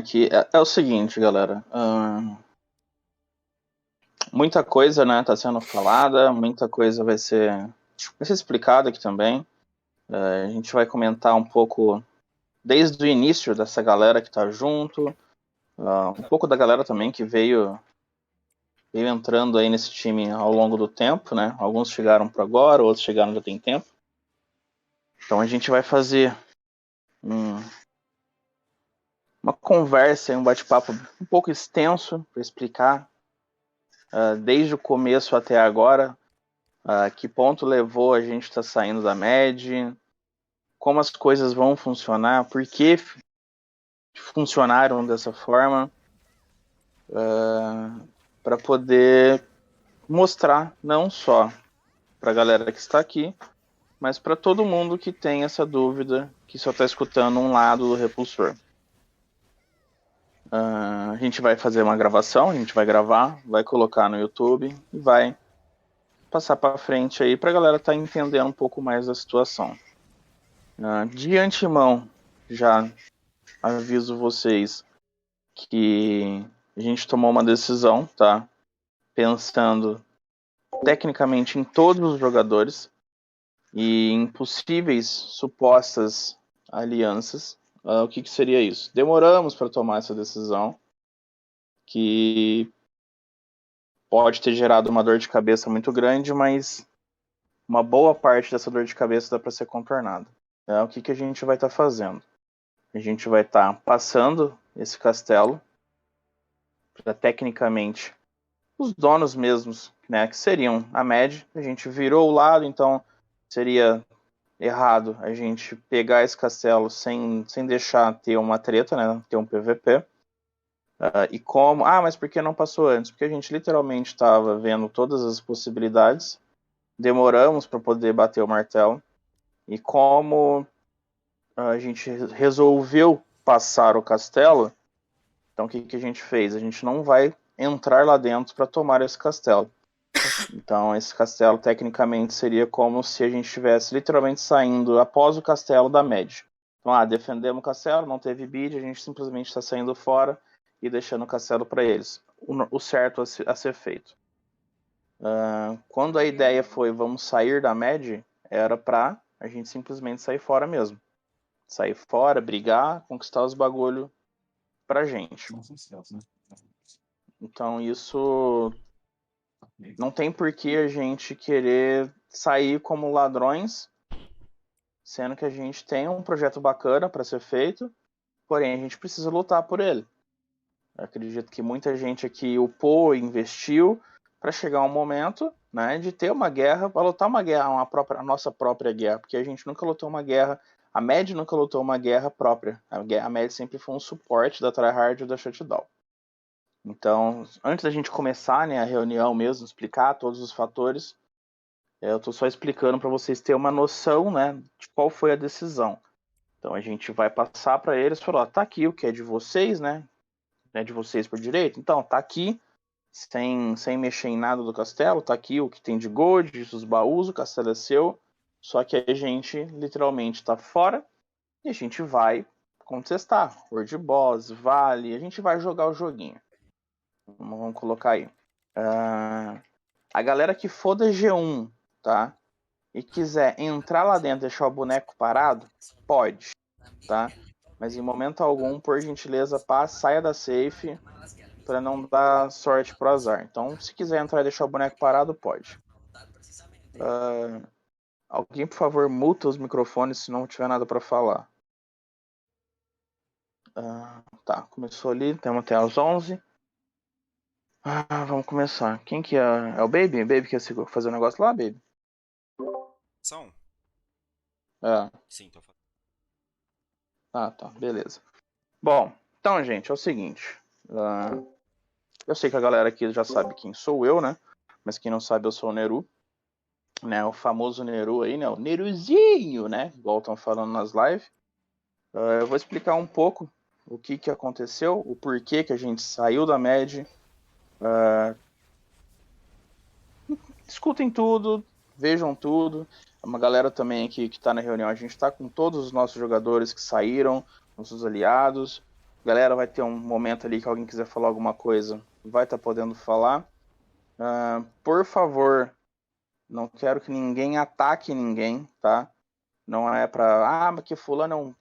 aqui. É o seguinte, galera. Muita coisa, né, tá sendo falada, muita coisa vai ser explicada aqui também. A gente vai comentar um pouco desde o início dessa galera que tá junto, um pouco da galera também que veio entrando aí nesse time ao longo do tempo, né? Alguns chegaram por agora, outros chegaram já tem tempo. Então a gente vai fazer uma conversa, um bate-papo um pouco extenso para explicar desde o começo até agora que ponto levou a gente estar saindo da MED, como as coisas vão funcionar, por que funcionaram dessa forma, para poder mostrar não só para a galera que está aqui, mas para todo mundo que tem essa dúvida, que só está escutando um lado do Repulsor. A gente vai fazer uma gravação, a gente vai gravar, vai colocar no YouTube e vai passar para frente aí para a galera estar entendendo um pouco mais da situação. De antemão, já aviso vocês que a gente tomou uma decisão, tá? Pensando tecnicamente em todos os jogadores e em possíveis supostas alianças. O que seria isso? Demoramos para tomar essa decisão, que pode ter gerado uma dor de cabeça muito grande, mas uma boa parte dessa dor de cabeça dá para ser contornada. O que a gente vai estar fazendo? A gente vai estar passando esse castelo para, tecnicamente, os donos mesmos, né, que seriam a MED. A gente virou o lado, então seria errado a gente pegar esse castelo sem deixar ter uma treta, né, ter um PVP. E como... mas por que não passou antes? Porque a gente literalmente estava vendo todas as possibilidades, demoramos para poder bater o martelo, e como a gente resolveu passar o castelo, então o que a gente fez? A gente não vai entrar lá dentro para tomar esse castelo. Então esse castelo tecnicamente seria como se a gente estivesse literalmente saindo após o castelo da MED. Então, defendemos o castelo, não teve bid, a gente simplesmente está saindo fora e deixando o castelo para eles. O certo a ser feito. Quando a ideia foi vamos sair da MED, era para a gente simplesmente sair fora mesmo. Sair fora, brigar, conquistar os bagulho pra gente. Então isso não tem por que a gente querer sair como ladrões, sendo que a gente tem um projeto bacana para ser feito, porém a gente precisa lutar por ele. Eu acredito que muita gente aqui upou e investiu para chegar um momento, né, de ter uma guerra, para lutar uma guerra, a nossa própria guerra, porque a gente nunca lutou uma guerra, a MED nunca lutou uma guerra própria. A MED sempre foi um suporte da Tryhard e da Shutdown. Então, antes da gente começar, né, a reunião mesmo, explicar todos os fatores, eu estou só explicando para vocês terem uma noção, né, de qual foi a decisão. Então a gente vai passar para eles e falar, tá aqui o que é de vocês, né, de vocês por direito, então tá aqui, sem mexer em nada do castelo, tá aqui o que tem de gold, os baús, o castelo é seu, só que a gente literalmente tá fora e a gente vai contestar, World Boss, Vale, a gente vai jogar o joguinho. Vamos colocar aí. A galera que for da G1, tá? E quiser entrar lá dentro e deixar o boneco parado, pode, tá? Mas em momento algum, por gentileza, saia da safe para não dar sorte pro azar. Então, se quiser entrar e deixar o boneco parado, pode. Alguém, por favor, muta os microfones se não tiver nada para falar. Tá, começou ali, temos até às 11. Vamos começar. Quem que é? É o Baby? O Baby quer fazer um negócio lá, Baby? São? É. Sim, tô falando. Tá, beleza. Bom, então, gente, é o seguinte. Eu sei que a galera aqui já sabe quem sou eu, né? Mas quem não sabe, eu sou o Neru. Né? O famoso Neru aí, né? O Neruzinho, né? Igual estão falando nas lives. Eu vou explicar um pouco o que aconteceu, o porquê que a gente saiu da MED. Escutem tudo, vejam tudo. Uma galera também aqui que está na reunião, a gente está com todos os nossos jogadores que saíram, nossos aliados. Galera, vai ter um momento ali que alguém quiser falar alguma coisa, vai estar podendo falar. Por favor, não quero que ninguém ataque ninguém, tá? Não é pra, mas que fulano é um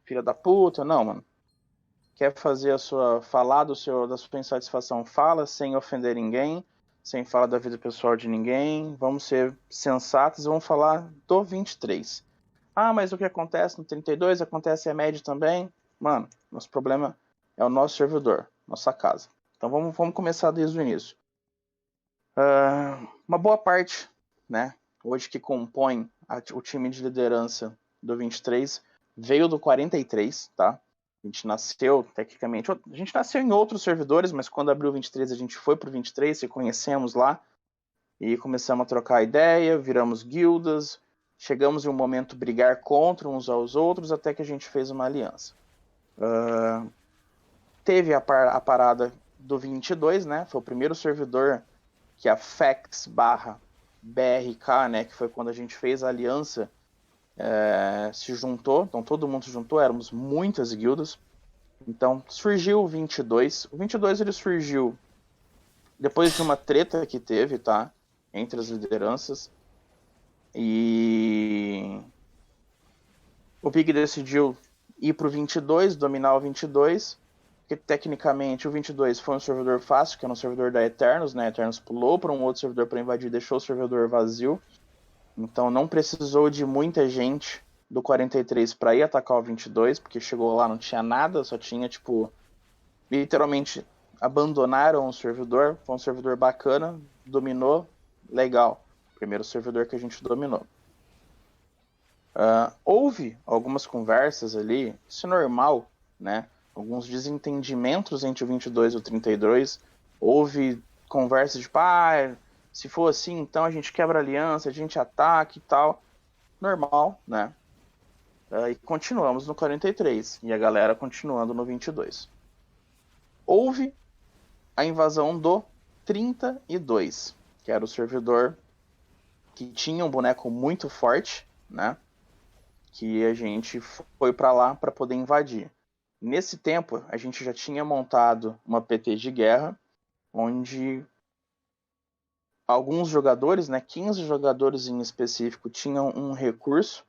filho da puta. Não, mano. Quer fazer falar da sua insatisfação, fala sem ofender ninguém, sem falar da vida pessoal de ninguém. Vamos ser sensatos e vamos falar do 23. Mas o que acontece no 32 acontece a média também. Mano, nosso problema é o nosso servidor, nossa casa. Então vamos começar desde o início. Uma boa parte, né, hoje que compõe o time de liderança do 23 veio do 43, tá? A gente nasceu, tecnicamente, a gente nasceu em outros servidores, mas quando abriu o 23 a gente foi pro 23, se conhecemos lá e começamos a trocar ideia, viramos guildas, chegamos em um momento brigar contra uns aos outros até que a gente fez uma aliança. Teve a parada do 22, né? Foi o primeiro servidor que a FACS /BRK, né? Que foi quando a gente fez a aliança, se juntou. Então todo mundo se juntou, éramos muitas guildas. Então surgiu o 22. O 22 ele surgiu depois de uma treta que teve, tá? Entre as lideranças. E o Big decidiu ir pro 22, dominar o 22, porque tecnicamente o 22 foi um servidor fácil, que era um servidor da Eternos, né? A Eternos pulou para um outro servidor para invadir, deixou o servidor vazio. Então não precisou de muita gente do 43 para ir atacar o 22, porque chegou lá não tinha nada, só tinha tipo literalmente abandonaram o servidor. Foi um servidor bacana, dominou, legal. Primeiro servidor que a gente dominou. Houve algumas conversas ali, isso é normal, né? Alguns desentendimentos entre o 22 e o 32. Houve conversas de, se for assim, então a gente quebra a aliança, a gente ataca e tal. Normal, né? E continuamos no 43, e a galera continuando no 22. Houve a invasão do 32, que era o servidor que tinha um boneco muito forte, né? Que a gente foi para lá para poder invadir. Nesse tempo, a gente já tinha montado uma PT de guerra, onde alguns jogadores, né, 15 jogadores em específico, tinham um recurso.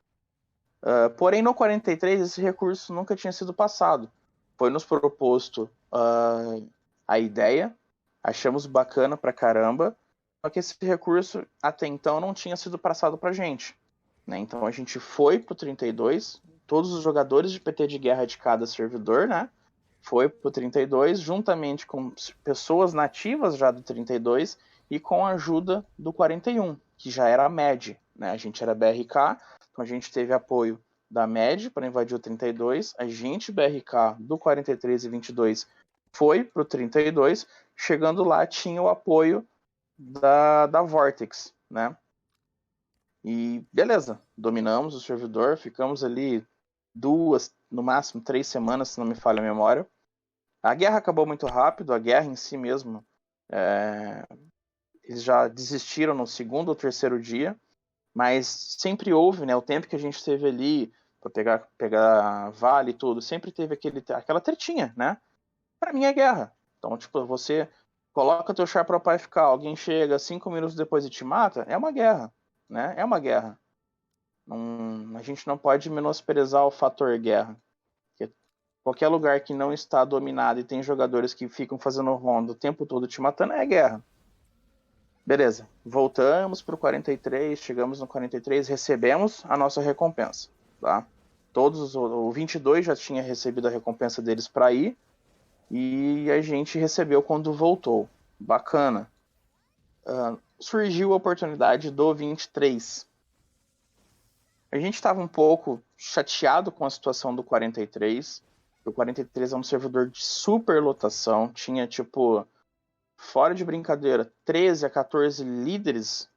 Porém, no 43, esse recurso nunca tinha sido passado. Foi nos proposto a ideia, achamos bacana pra caramba, só que esse recurso até então não tinha sido passado pra gente. Né? Então a gente foi pro 32, todos os jogadores de PT de guerra de cada servidor, né? Foi pro 32, juntamente com pessoas nativas já do 32 e com a ajuda do 41, que já era a MED, né? A gente era BRK, então a gente teve apoio da MED para invadir o 32, a gente, BRK, do 43 e 22, foi pro 32, chegando lá tinha o apoio da Vortex, né? E beleza, dominamos o servidor, ficamos ali 2, no máximo 3 semanas, se não me falha a memória. A guerra acabou muito rápido, a guerra em si mesmo, eles já desistiram no segundo ou terceiro dia, mas sempre houve, né, o tempo que a gente teve ali para pegar vale e tudo, sempre teve aquela tretinha, né? Pra mim é guerra. Então, tipo, você coloca teu char pro pai ficar, alguém chega 5 minutos depois e te mata, é uma guerra, né? É uma guerra. A gente não pode menosprezar o fator guerra. Porque qualquer lugar que não está dominado e tem jogadores que ficam fazendo ronda o tempo todo te matando é guerra. Beleza, voltamos pro 43, chegamos no 43, recebemos a nossa recompensa, tá? O 22 já tinha recebido a recompensa deles para ir, e a gente recebeu quando voltou. Bacana. Surgiu a oportunidade do 23. A gente estava um pouco chateado com a situação do 43. O 43 é um servidor de super lotação. Tinha, tipo, fora de brincadeira, 13 a 14 líderes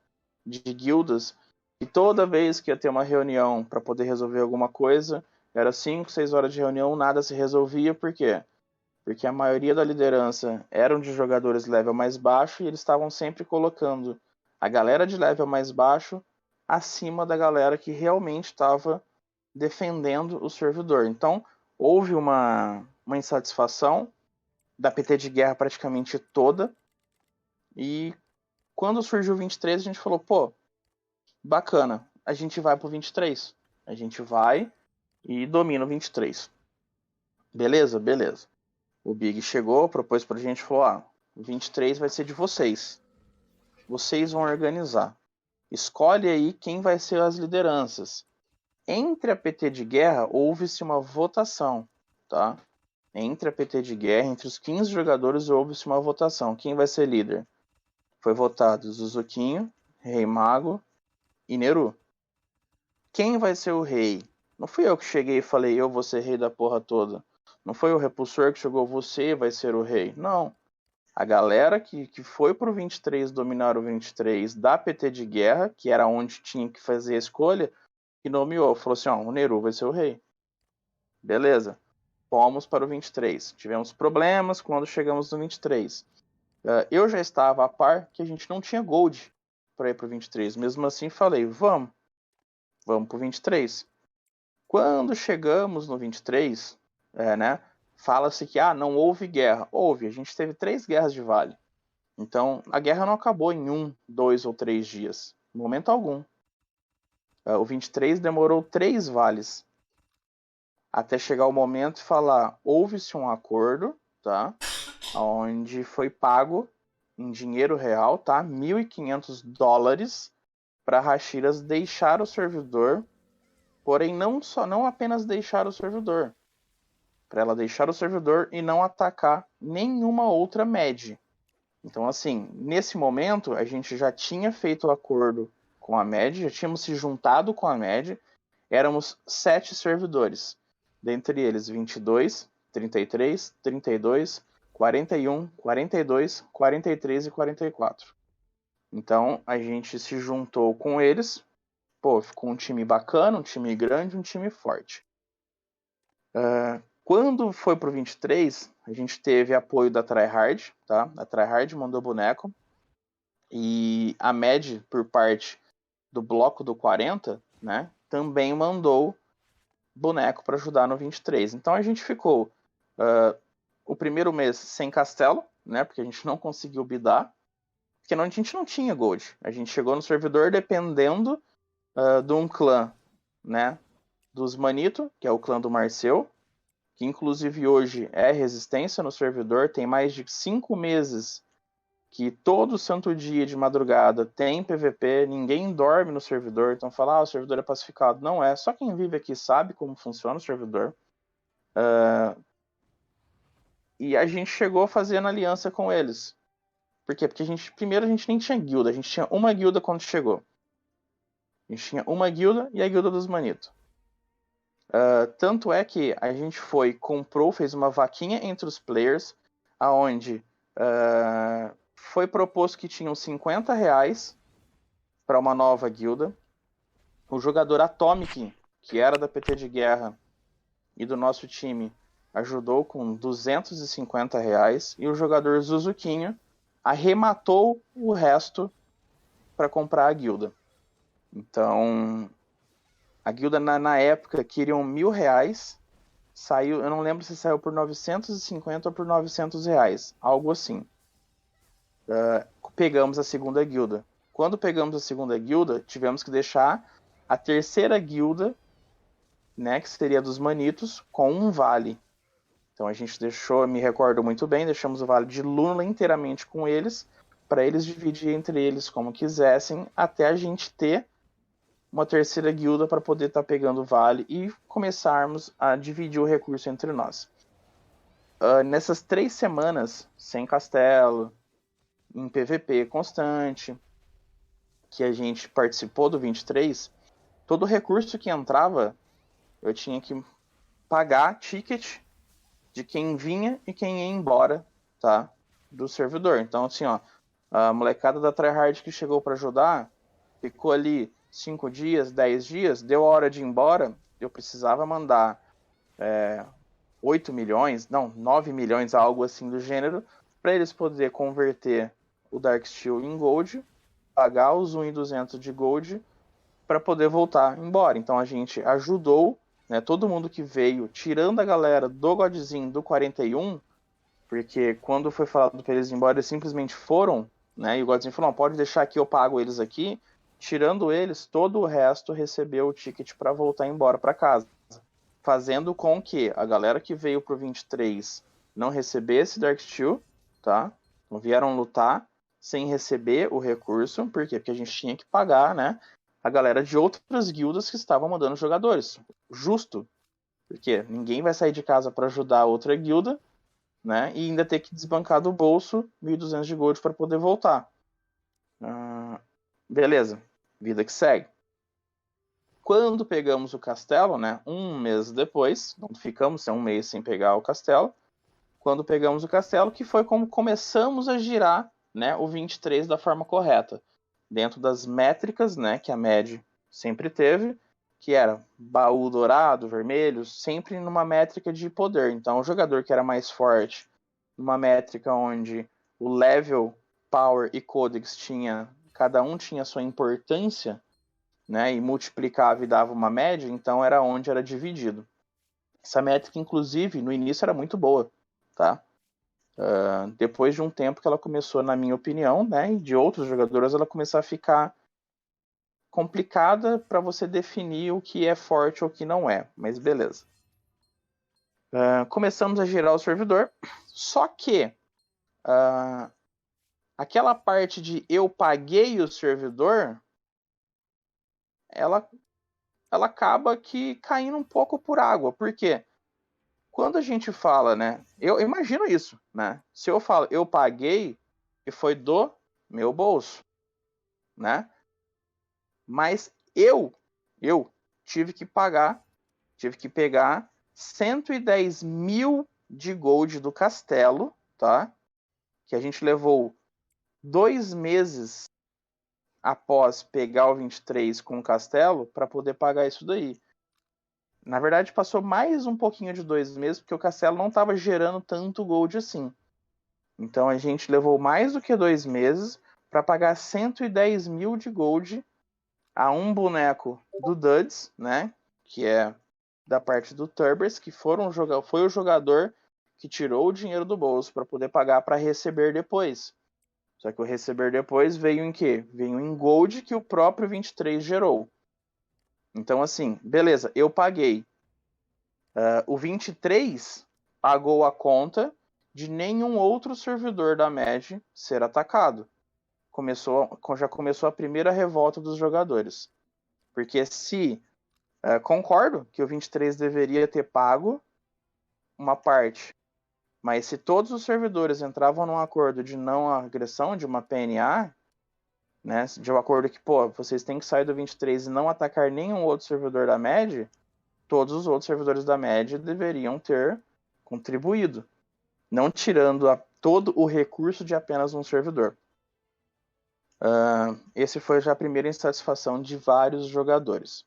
de guildas. E toda vez que ia ter uma reunião para poder resolver alguma coisa, era 5, 6 horas de reunião, nada se resolvia. Por quê? Porque a maioria da liderança eram de jogadores level mais baixo e eles estavam sempre colocando a galera de level mais baixo acima da galera que realmente estava defendendo o servidor. Então, houve uma uma insatisfação da PT de guerra praticamente toda. E quando surgiu o 23, a gente falou, pô, bacana, a gente vai pro 23. A gente vai e domina o 23. Beleza? Beleza. O Big chegou, propôs pra gente, falou, o 23 vai ser de vocês. Vocês vão organizar. Escolhe aí quem vai ser as lideranças. Entre a PT de guerra, houve-se uma votação, tá? Entre a PT de guerra, entre os 15 jogadores, houve-se uma votação. Quem vai ser líder? Foi votado Zuzuquinho, Rei Mago e Neru. Quem vai ser o rei? Não fui eu que cheguei e falei, eu vou ser rei da porra toda. Não foi o repulsor que chegou, você vai ser o rei. Não. A galera que foi pro 23 dominar o 23 da PT de guerra, que era onde tinha que fazer a escolha, que nomeou. Falou assim, o Neru vai ser o rei. Beleza. Fomos para o 23. Tivemos problemas quando chegamos no 23. Eu já estava a par que a gente não tinha gold para ir para o 23. Mesmo assim, falei, vamos para o 23. Quando chegamos no 23, fala-se que não houve guerra. Houve, a gente teve 3 guerras de vale. Então, a guerra não acabou em 1, 2 ou 3 dias. Em momento algum. O 23 demorou 3 vales. Até chegar o momento de falar, houve-se um acordo, tá? Onde foi pago em dinheiro real, tá? $1.500 para Hashiras deixar o servidor, porém não apenas deixar o servidor, para ela deixar o servidor e não atacar nenhuma outra MED. Então, assim, nesse momento a gente já tinha feito o acordo com a MED, já tínhamos se juntado com a MED, éramos 7 servidores, dentre eles 22, 33, 32, 41, 42, 43 e 44. Então a gente se juntou com eles, ficou um time bacana, um time grande, um time forte. Quando foi pro 23, a gente teve apoio da Tryhard, tá? A Tryhard mandou boneco, e a MED, por parte do bloco do 40, né, também mandou boneco para ajudar no 23. Então a gente ficou o primeiro mês sem castelo, né, porque a gente não conseguiu bidar, porque a gente não tinha gold. A gente chegou no servidor dependendo de um clã, né, dos Manito, que é o clã do Marcel, que inclusive hoje é resistência no servidor, tem mais de 5 meses que todo santo dia de madrugada tem PVP, ninguém dorme no servidor, então fala, o servidor é pacificado. Não é, só quem vive aqui sabe como funciona o servidor. E a gente chegou fazendo aliança com eles. Por quê? Porque primeiro a gente nem tinha guilda, a gente tinha uma guilda quando chegou. A gente tinha uma guilda e a guilda dos Manito. Tanto é que a gente fez uma vaquinha entre os players, aonde foi proposto que tinham R$50 para uma nova guilda. O jogador Atomic, que era da PT de guerra e do nosso time, ajudou com R$250. E o jogador Zuzuquinho arrematou o resto para comprar a guilda. Então, a guilda na época queriam R$1.000. Saiu, eu não lembro se saiu por 950 ou por R$900, algo assim. Pegamos a segunda guilda. Quando pegamos a segunda guilda, tivemos que deixar a terceira guilda, né, que seria dos Manitos, com um vale. Então a gente deixou, me recordo muito bem, deixamos o vale de Luna inteiramente com eles, para eles dividir entre eles como quisessem, até a gente ter uma terceira guilda para poder estar pegando o vale e começarmos a dividir o recurso entre nós. Nessas 3 semanas, sem castelo, em PVP constante, que a gente participou do 23, todo recurso que entrava, eu tinha que pagar ticket de quem vinha e quem ia embora, tá? Do servidor. Então, assim, a molecada da Tryhard que chegou para ajudar, ficou ali 5 dias, 10 dias, deu a hora de ir embora, eu precisava mandar 8 milhões, não, 9 milhões, algo assim do gênero, para eles poderem converter o Darksteel em Gold, pagar os 1.200 de Gold, para poder voltar embora. Então a gente ajudou né, todo mundo que veio, tirando a galera do Godzin do 41, porque quando foi falado para eles ir embora, eles simplesmente foram, né, e o Godzin falou, não, pode deixar aqui, eu pago eles aqui. Tirando eles, todo o resto recebeu o ticket para voltar embora para casa, fazendo com que a galera que veio pro 23 não recebesse Dark Steel, tá? Não vieram lutar sem receber o recurso, por quê? Porque a gente tinha que pagar, né, a galera de outras guildas que estavam mandando jogadores. Justo, porque ninguém vai sair de casa para ajudar a outra guilda, né, e ainda ter que desbancar do bolso 1.200 de gold para poder voltar. Beleza, vida que segue. Quando pegamos o castelo, né, um mês depois, não ficamos um mês sem pegar o castelo, quando pegamos o castelo, que foi como começamos a girar, né, o 23 da forma correta, dentro das métricas, né, que a MED sempre teve, que era baú dourado, vermelho, sempre numa métrica de poder. Então, o jogador que era mais forte, numa métrica onde o level, power e codex cada um tinha sua importância, né, e multiplicava e dava uma média, então era onde era dividido. Essa métrica, inclusive, no início era muito boa, tá? Depois de um tempo que ela começou, na minha opinião, né, e de outros jogadores, ela começou a ficar complicada para você definir o que é forte ou o que não é, mas beleza. Começamos a girar o servidor, só que aquela parte de eu paguei o servidor, ela acaba que caindo um pouco por água. Por quê? Quando a gente fala, né? Eu imagino isso, né? Se eu falo eu paguei, e foi do meu bolso, né? Mas eu tive que pagar, tive que pegar 110 mil de gold do castelo, tá? Que a gente levou 2 meses após pegar o 23 com o castelo para poder pagar isso daí. Na verdade, passou mais um pouquinho de 2 meses, porque o castelo não estava gerando tanto gold assim. Então a gente levou mais do que 2 meses para pagar 110 mil de gold a um boneco do Duds, né? Que é da parte do Turbers, que foi o jogador que tirou o dinheiro do bolso para poder pagar para receber depois. Só que o receber depois veio em quê? Veio em gold que o próprio 23 gerou. Então, assim, beleza, eu paguei. O 23 pagou a conta de nenhum outro servidor da MED ser atacado. Já começou a primeira revolta dos jogadores. Porque concordo que o 23 deveria ter pago uma parte, mas se todos os servidores entravam num acordo de não agressão, de uma PNA, né, de um acordo que, vocês têm que sair do 23 e não atacar nenhum outro servidor da MED, todos os outros servidores da MED deveriam ter contribuído, não tirando todo o recurso de apenas um servidor. Esse foi já a primeira insatisfação de vários jogadores,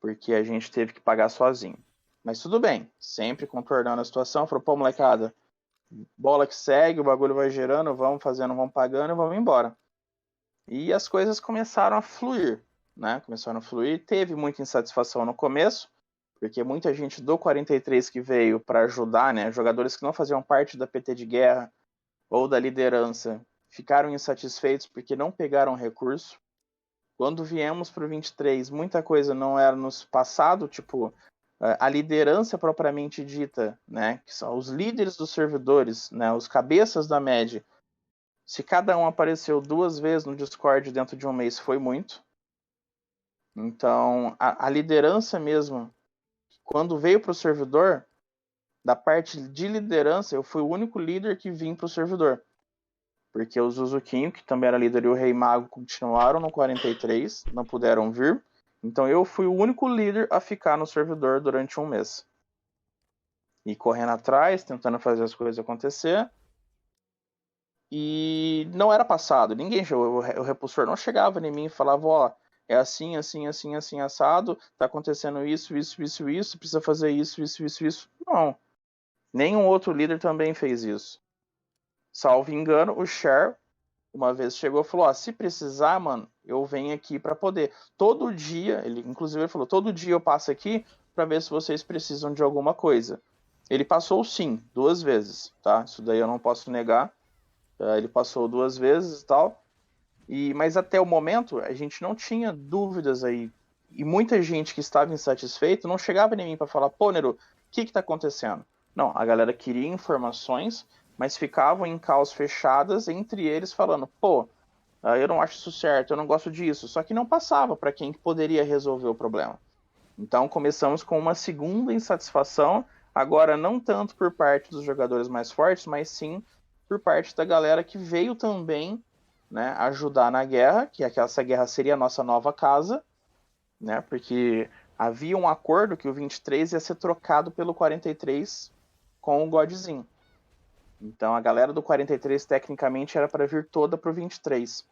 porque a gente teve que pagar sozinho. Mas tudo bem, sempre contornando a situação, falou, molecada, bola que segue, o bagulho vai gerando, vamos fazendo, vamos pagando e vamos embora. E as coisas começaram a fluir, né? Começaram a fluir, teve muita insatisfação no começo, porque muita gente do 43 que veio para ajudar, né? Jogadores que não faziam parte da PT de guerra ou da liderança, ficaram insatisfeitos porque não pegaram recurso. Quando viemos para o 23, muita coisa não era nos passado, tipo, a liderança propriamente dita, né, que são os líderes dos servidores, né, os cabeças da MED, se cada um apareceu 2 vezes no Discord dentro de um mês, foi muito. Então, a liderança mesmo, quando veio para o servidor, da parte de liderança, eu fui o único líder que vim para o servidor. Porque o Zuzuquinho, que também era líder, e o Rei Mago continuaram no 43, não puderam vir. Então eu fui o único líder a ficar no servidor durante um mês. E correndo atrás, tentando fazer as coisas acontecer. E não era passado. Ninguém, o repulsor não chegava em mim e falava, é assim, assim, assim, assim, assado, tá acontecendo isso, isso, isso, isso, precisa fazer isso, isso, isso, isso. Não. Nenhum outro líder também fez isso. Salvo engano, o Cher uma vez chegou e falou, se precisar, mano, eu venho aqui para poder. Todo dia, inclusive ele falou, todo dia eu passo aqui para ver se vocês precisam de alguma coisa. Ele passou sim, 2 vezes, tá? Isso daí eu não posso negar. Ele passou 2 vezes e tal. Mas até o momento a gente não tinha dúvidas aí. E muita gente que estava insatisfeita não chegava em mim para falar, pô, Nero, o que está acontecendo? Não, a galera queria informações, mas ficavam em calls fechadas entre eles falando, pô, eu não acho isso certo, eu não gosto disso. Só que não passava para quem poderia resolver o problema. Então começamos com uma segunda insatisfação, agora não tanto por parte dos jogadores mais fortes, mas sim por parte da galera que veio também, né, ajudar na guerra, que essa guerra seria a nossa nova casa, né, porque havia um acordo que o 23 ia ser trocado pelo 43 com o Godzinho. Então a galera do 43 tecnicamente era para vir toda pro 23.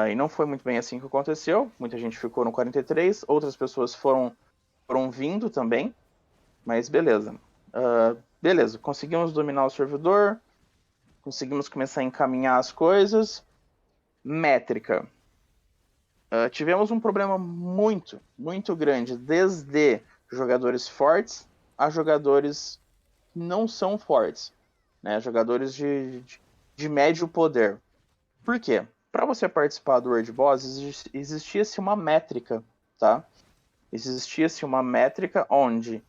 E não foi muito bem assim que aconteceu. Muita gente ficou no 43, outras pessoas foram vindo também, mas beleza. Beleza, conseguimos dominar o servidor, conseguimos começar a encaminhar as coisas. Métrica. Tivemos um problema muito, muito grande, desde jogadores fortes a jogadores que não são fortes, né? Jogadores de médio poder. Por quê? Para você participar do World Boss, existia-se uma métrica, tá? Existia-se uma métrica onde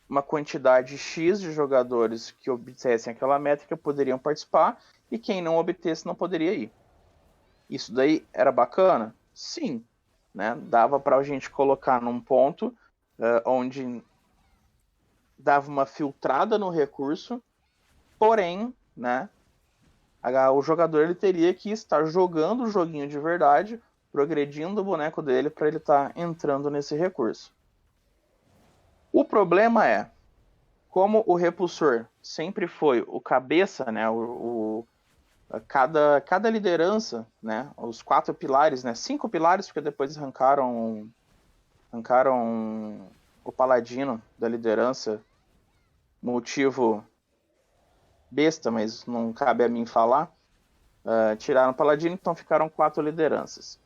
uma quantidade X de jogadores que obtessem aquela métrica poderiam participar e quem não obtesse não poderia ir. Isso daí era bacana? Sim. Né? Dava para a gente colocar num ponto onde dava uma filtrada no recurso, porém, né, o jogador ele teria que estar jogando o joguinho de verdade, progredindo o boneco dele para ele estar entrando nesse recurso. O problema é, como o repulsor sempre foi o cabeça, né, cada liderança, né, os 4 pilares, né, 5 pilares, porque depois arrancaram o paladino da liderança, motivo besta, mas não cabe a mim falar. Tiraram o paladino, então ficaram 4 lideranças.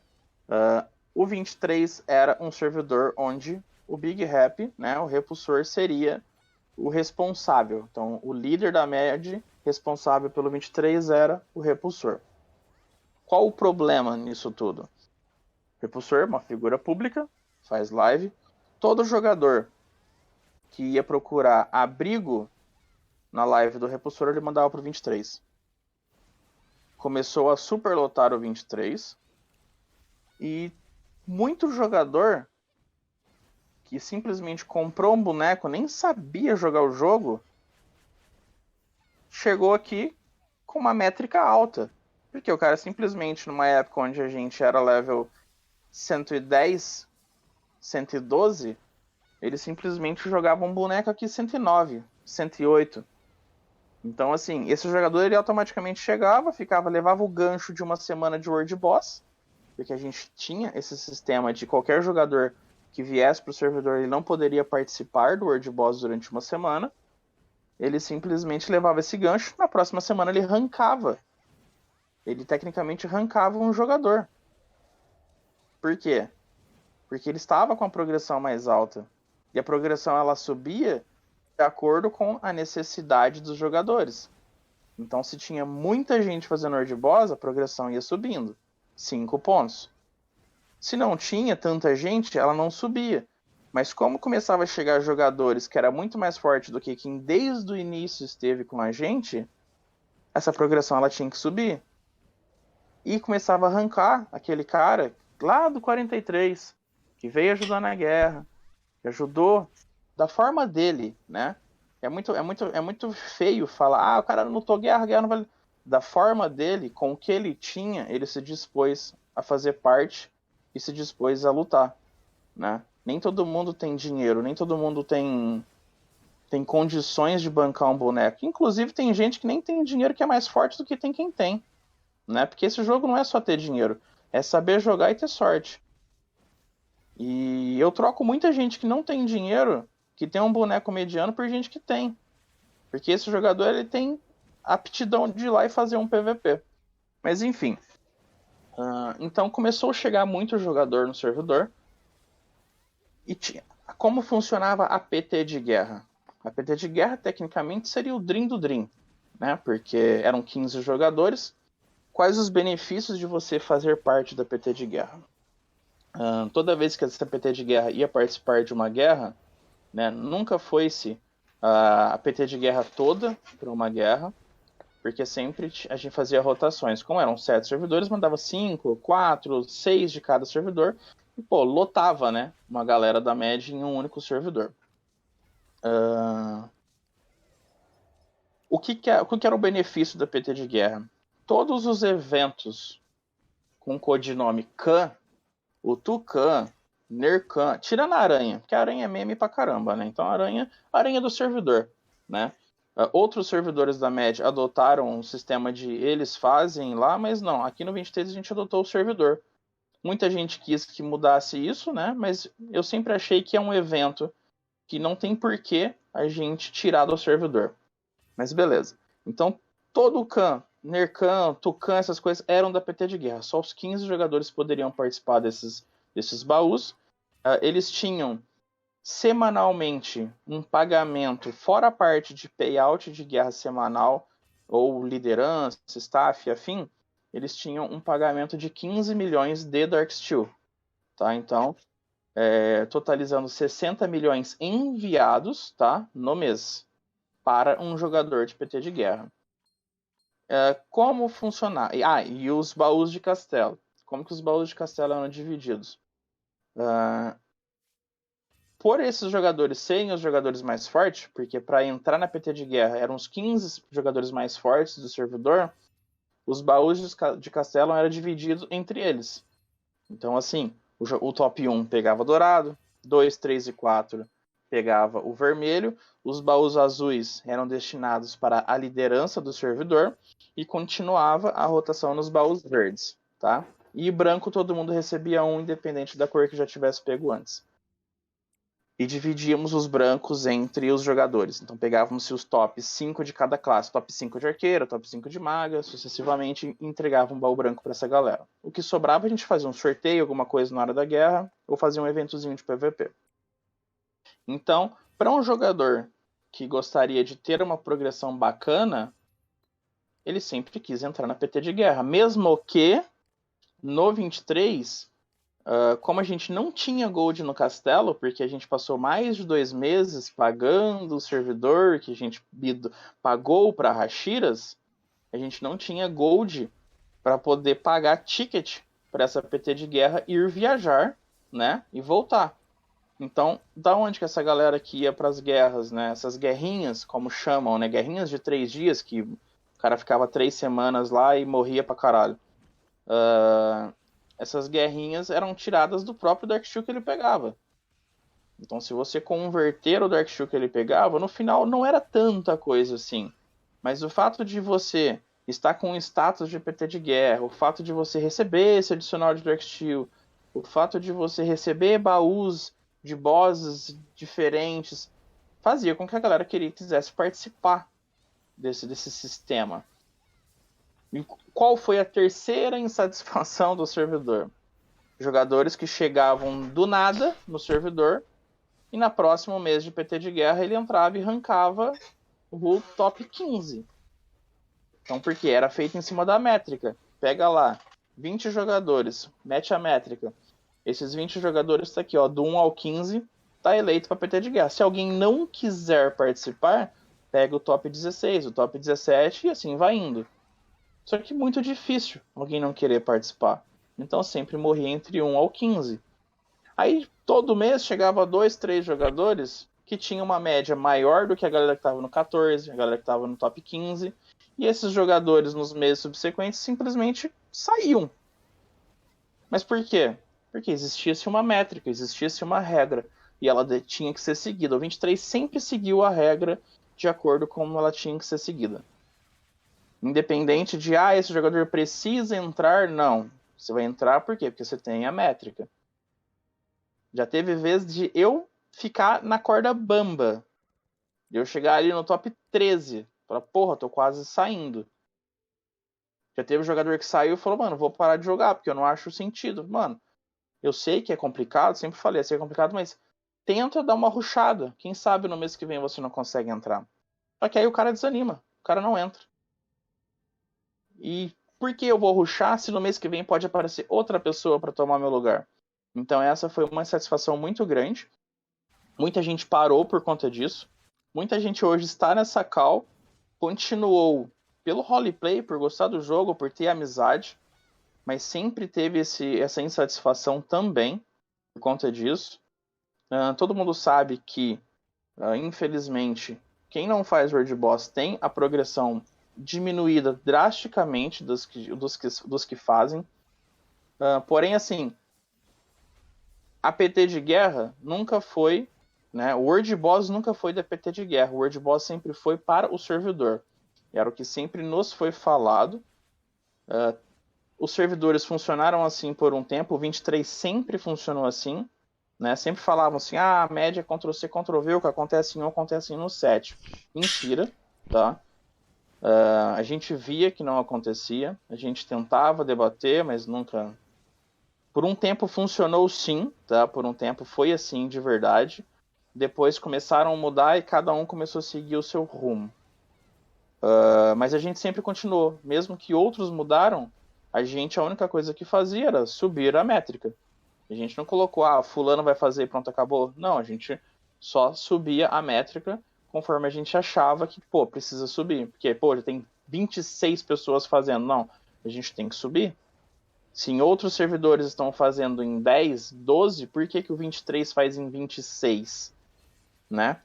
O 23 era um servidor onde o Big Rap, né, o repulsor, seria o responsável. Então, o líder da MED responsável pelo 23 era o repulsor. Qual o problema nisso tudo? O repulsor, uma figura pública, faz live. Todo jogador que ia procurar abrigo na live do repulsor, ele mandava pro 23. Começou a superlotar o 23 e muito jogador que simplesmente comprou um boneco, nem sabia jogar o jogo, chegou aqui com uma métrica alta. Porque o cara simplesmente, numa época onde a gente era level 110, 112, ele simplesmente jogava um boneco aqui 109, 108. Então, assim, esse jogador ele automaticamente chegava, levava o gancho de uma semana de World Boss, porque a gente tinha esse sistema de qualquer jogador que viesse para o servidor, ele não poderia participar do World Boss durante uma semana. Ele simplesmente levava esse gancho, na próxima semana ele rankava. Ele tecnicamente rankava um jogador. Por quê? Porque ele estava com a progressão mais alta. E a progressão ela subia de acordo com a necessidade dos jogadores. Então, se tinha muita gente fazendo World Boss, a progressão ia subindo. 5 pontos. Se não tinha tanta gente, ela não subia. Mas como começava a chegar jogadores que era muito mais forte do que quem desde o início esteve com a gente, essa progressão ela tinha que subir. E começava a arrancar aquele cara lá do 43, que veio ajudar na guerra, que ajudou da forma dele, né? É muito feio falar, o cara lutou guerra não vale. Da forma dele, com o que ele tinha, ele se dispôs a fazer parte e se dispôs a lutar, né? Nem todo mundo tem dinheiro, nem todo mundo tem condições de bancar um boneco. Inclusive tem gente que nem tem dinheiro, que é mais forte do que tem quem tem, né? Porque esse jogo não é só ter dinheiro, é saber jogar e ter sorte. E eu troco muita gente que não tem dinheiro, que tem um boneco mediano, por gente que tem. Porque esse jogador ele tem aptidão de ir lá e fazer um PVP. Mas enfim. Então começou a chegar muito jogador no servidor. E como funcionava a PT de guerra? A PT de guerra, tecnicamente, seria o Dream do Dream, né? Porque eram 15 jogadores. Quais os benefícios de você fazer parte da PT de guerra? Toda vez que essa PT de guerra ia participar de uma guerra, né, nunca foi-se a PT de guerra toda para uma guerra, porque sempre a gente fazia rotações. Como eram 7 servidores, mandava 5, 4, 6 de cada servidor, e pô, lotava, né, uma galera da média em um único servidor. O que era o benefício da PT de guerra? Todos os eventos com codinome Khan, o Tucan, Nercan, tirando a aranha, porque a aranha é meme pra caramba, né? Então a aranha do servidor, né? Outros servidores da MED adotaram um sistema de eles fazem lá, mas não, aqui no 23 a gente adotou o servidor. Muita gente quis que mudasse isso, né? Mas eu sempre achei que é um evento que não tem porquê a gente tirar do servidor. Mas beleza. Então, todo o Khan, Nercan, Tucan, essas coisas eram da PT de guerra. Só os 15 jogadores poderiam participar desses baús. Eles tinham semanalmente um pagamento, fora a parte de payout de guerra semanal, ou liderança, staff e afim, eles tinham um pagamento de 15 milhões de Darksteel. Tá? Então, totalizando 60 milhões enviados, tá? No mês para um jogador de PT de guerra. Como funcionar? E os baús de castelo. Como que os baús de castelo eram divididos? Por esses jogadores serem os jogadores mais fortes, porque para entrar na PT de guerra eram os 15 jogadores mais fortes do servidor, os baús de castelo eram divididos entre eles. Então, assim, o top 1 pegava dourado, 2, 3 e 4 pegava o vermelho, os baús azuis eram destinados para a liderança do servidor e continuava a rotação nos baús verdes, tá? E branco todo mundo recebia um, independente da cor que já tivesse pego antes. E dividíamos os brancos entre os jogadores. Então pegávamos os top 5 de cada classe, top 5 de arqueiro, top 5 de maga, sucessivamente, e entregava um baú branco para essa galera. O que sobrava a gente fazia um sorteio, alguma coisa na hora da guerra, ou fazia um eventozinho de PVP. Então, para um jogador que gostaria de ter uma progressão bacana, ele sempre quis entrar na PT de guerra. Mesmo que no 23, como a gente não tinha gold no castelo, porque a gente passou mais de 2 meses pagando o servidor que a gente pagou para Hashiras, a gente não tinha gold para poder pagar ticket para essa PT de guerra ir viajar, né, e voltar. Então, da onde que essa galera que ia para as guerras, né, essas guerrinhas, como chamam, né, guerrinhas de 3 dias, que o cara ficava 3 semanas lá e morria pra caralho. Essas guerrinhas eram tiradas do próprio Darksteel que ele pegava. Então, se você converter o Darksteel que ele pegava, no final não era tanta coisa assim. Mas o fato de você estar com o status de PT de guerra, o fato de você receber esse adicional de Darksteel, o fato de você receber baús de bosses diferentes, fazia com que a galera quisesse participar desse sistema. E qual foi a terceira insatisfação do servidor? Jogadores que chegavam do nada no servidor e na próximo mês de PT de guerra ele entrava e rankava o top 15. Então, porque era feito em cima da métrica. Pega lá, 20 jogadores, mete a métrica. Esses 20 jogadores tá aqui, ó, do 1 ao 15, tá eleito para PT de guerra. Se alguém não quiser participar, pega o top 16, o top 17 e assim vai indo. Só que muito difícil alguém não querer participar. Então sempre morria entre 1 ao 15. Aí todo mês chegava 2, 3 jogadores que tinham uma média maior do que a galera que estava no 14, a galera que estava no top 15. E esses jogadores nos meses subsequentes simplesmente saíam. Mas por quê? Porque existia-se uma métrica, existia-se uma regra. E ela tinha que ser seguida. O 23 sempre seguiu a regra de acordo com como ela tinha que ser seguida. Independente de, esse jogador precisa entrar, não. Você vai entrar por quê? Porque você tem a métrica. Já teve vez de eu ficar na corda bamba. De eu chegar ali no top 13. Falar, porra, tô quase saindo. Já teve um jogador que saiu e falou, mano, vou parar de jogar, porque eu não acho sentido. Mano, eu sei que é complicado, sempre falei, sei que é complicado, mas tenta dar uma rushada. Quem sabe no mês que vem você não consegue entrar. Só que aí o cara desanima, o cara não entra. E por que eu vou rushar se no mês que vem pode aparecer outra pessoa para tomar meu lugar? Então essa foi uma satisfação muito grande. Muita gente parou por conta disso. Muita gente hoje está nessa call, continuou pelo roleplay, por gostar do jogo, por ter amizade, mas sempre teve essa insatisfação também por conta disso. Todo mundo sabe que, infelizmente, quem não faz World Boss tem a progressão diminuída drasticamente dos que fazem. Porém, assim, a PT de guerra nunca foi, né? O World Boss nunca foi da PT de guerra. O World Boss sempre foi para o servidor. Era o que sempre nos foi falado. Os servidores funcionaram assim por um tempo. O 23 sempre funcionou assim. Né? Sempre falavam assim, a média é Ctrl-C, Ctrl-V, o que acontece em 1 acontece no 7. Mentira, tá? A gente via que não acontecia. A gente tentava debater, mas nunca... Por um tempo funcionou sim, tá? Por um tempo foi assim de verdade. Depois começaram a mudar e cada um começou a seguir o seu rumo. Mas a gente sempre continuou. Mesmo que outros mudaram, a única coisa que fazia era subir a métrica. A gente não colocou, fulano vai fazer e pronto, acabou. Não, a gente só subia a métrica conforme a gente achava que, precisa subir. Porque, já tem 26 pessoas fazendo. Não, a gente tem que subir. Se em outros servidores estão fazendo em 10, 12, por que o 23 faz em 26? Né?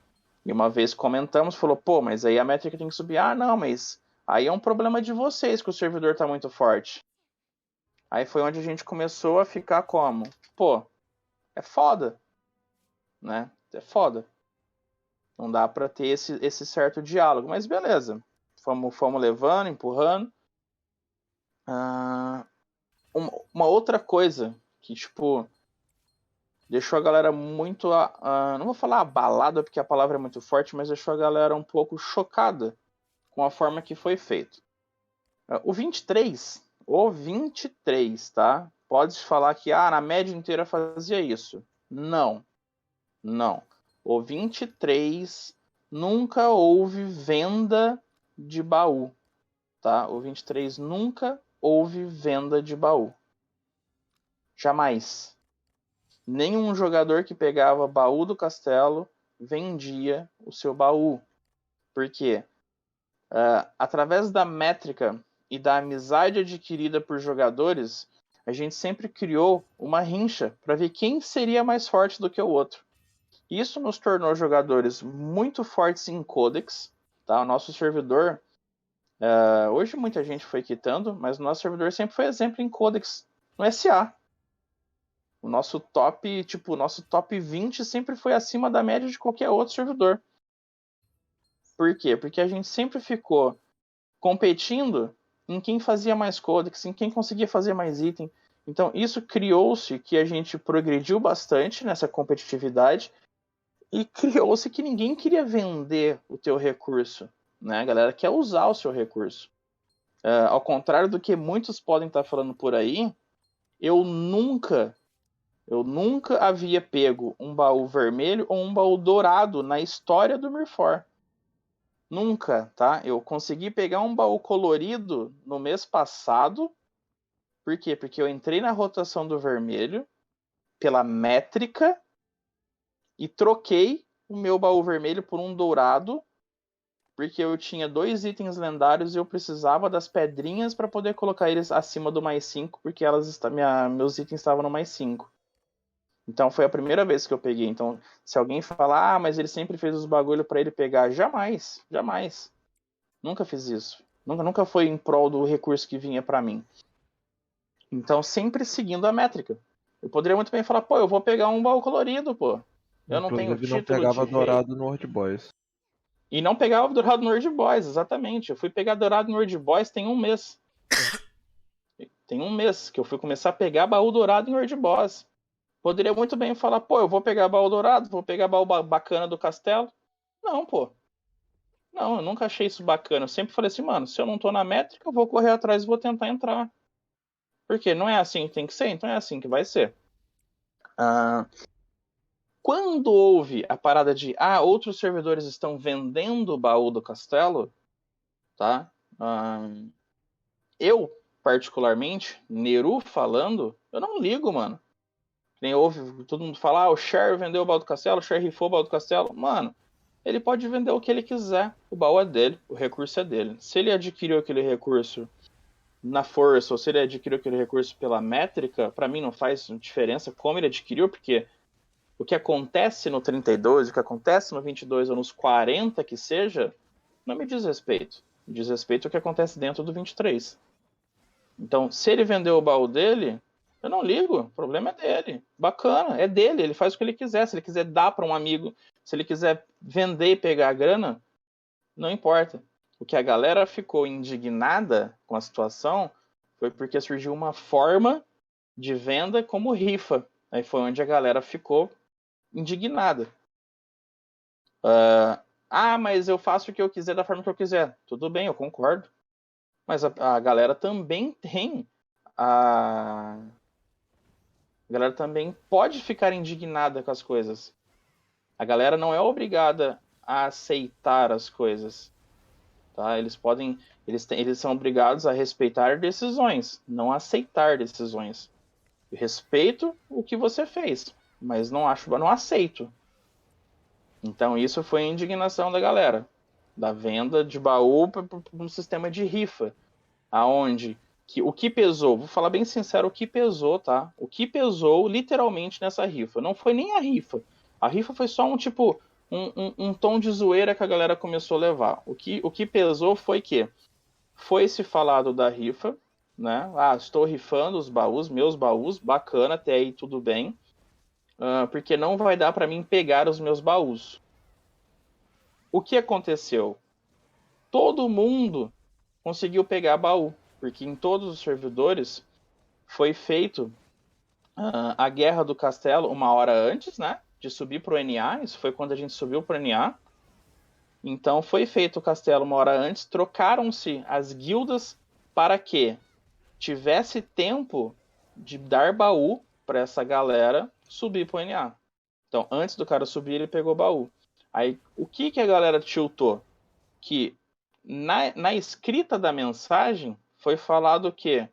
E uma vez comentamos, falou, mas aí a métrica tem que subir. Não, mas aí é um problema de vocês que o servidor está muito forte. Aí foi onde a gente começou a ficar como? É foda. Né? É foda. Não dá para ter esse certo diálogo. Mas beleza. Fomos levando, empurrando. Uma outra coisa que, deixou a galera muito... não vou falar abalada, porque a palavra é muito forte, mas deixou a galera um pouco chocada com a forma que foi feito. O 23, tá? Pode falar que na média inteira fazia isso. Não. O 23 nunca houve venda de baú, tá? O 23 nunca houve venda de baú. Jamais. Nenhum jogador que pegava baú do castelo vendia o seu baú. Por quê? Através da métrica e da amizade adquirida por jogadores, a gente sempre criou uma rincha para ver quem seria mais forte do que o outro. Isso nos tornou jogadores muito fortes em Codex. Tá? O nosso servidor, hoje muita gente foi quitando, mas o nosso servidor sempre foi exemplo em Codex no SA. O nosso top 20 sempre foi acima da média de qualquer outro servidor. Por quê? Porque a gente sempre ficou competindo em quem fazia mais Codex, em quem conseguia fazer mais item. Então isso criou-se que a gente progrediu bastante nessa competitividade e criou-se que ninguém queria vender o teu recurso. Né? A galera quer usar o seu recurso. Ao contrário do que muitos podem estar falando por aí, eu nunca havia pego um baú vermelho ou um baú dourado na história do Mirfor. Nunca, tá? Eu consegui pegar um baú colorido no mês passado. Por quê? Porque eu entrei na rotação do vermelho pela métrica e troquei o meu baú vermelho por um dourado, porque eu tinha 2 itens lendários e eu precisava das pedrinhas para poder colocar eles acima do mais 5, porque meus itens estavam no mais 5. Então foi a primeira vez que eu peguei. Então, se alguém falar, mas ele sempre fez os bagulho para ele pegar, jamais. Nunca fiz isso. Nunca foi em prol do recurso que vinha para mim. Então, sempre seguindo a métrica. Eu poderia muito bem falar, eu vou pegar um baú colorido, Eu não tenho título não pegava de dourado no World Boys. E não pegava dourado no World Boys, exatamente. Eu fui pegar dourado no World Boys tem um mês. Tem um mês que eu fui começar a pegar baú dourado em World Boss. Poderia muito bem falar, eu vou pegar baú dourado, vou pegar baú bacana do castelo. Não, Não, eu nunca achei isso bacana. Eu sempre falei assim, mano, se eu não tô na métrica, eu vou correr atrás e vou tentar entrar. Porque não é assim que tem que ser, então é assim que vai ser. quando houve a parada de outros servidores estão vendendo o baú do castelo, tá? Eu, particularmente, Neru falando, eu não ligo, mano. Nem ouve todo mundo falar, o Cher vendeu o baú do castelo, o Cher rifou o baú do castelo. Mano, ele pode vender o que ele quiser. O baú é dele, o recurso é dele. Se ele adquiriu aquele recurso na força, ou se ele adquiriu aquele recurso pela métrica, pra mim não faz diferença como ele adquiriu, porque o que acontece no 32, o que acontece no 22 ou nos 40 que seja, não me diz respeito. Me diz respeito ao que acontece dentro do 23. Então, se ele vendeu o baú dele, eu não ligo, o problema é dele. Bacana, é dele, ele faz o que ele quiser. Se ele quiser dar para um amigo, se ele quiser vender e pegar a grana, não importa. O que a galera ficou indignada com a situação foi porque surgiu uma forma de venda como rifa. Aí foi onde a galera ficou indignada. Mas eu faço o que eu quiser da forma que eu quiser. Tudo bem, eu concordo. Mas a galera também tem a galera também pode ficar indignada com as coisas. A galera não é obrigada a aceitar as coisas, tá? Eles são obrigados a respeitar decisões, não aceitar decisões. Eu respeito o que você fez, mas não aceito. Então isso foi a indignação da galera, da venda de baú para um sistema de rifa, aonde o que pesou, vou falar bem sincero, o que pesou, tá? O que pesou literalmente nessa rifa. Não foi nem a rifa. A rifa foi só um tom de zoeira que a galera começou a levar. O que pesou foi que foi se falado da rifa, né? Estou rifando os baús, meus baús, bacana, até aí tudo bem. Porque não vai dar para mim pegar os meus baús. O que aconteceu? Todo mundo conseguiu pegar baú, porque em todos os servidores foi feito a guerra do castelo uma hora antes, né, de subir pro NA. Isso foi quando a gente subiu pro NA. Então foi feito o castelo uma hora antes, trocaram-se as guildas para que tivesse tempo de dar baú para essa galera subir pro NA. Então, antes do cara subir, ele pegou baú. Aí, o que a galera tiltou? Que na escrita da mensagem foi falado que,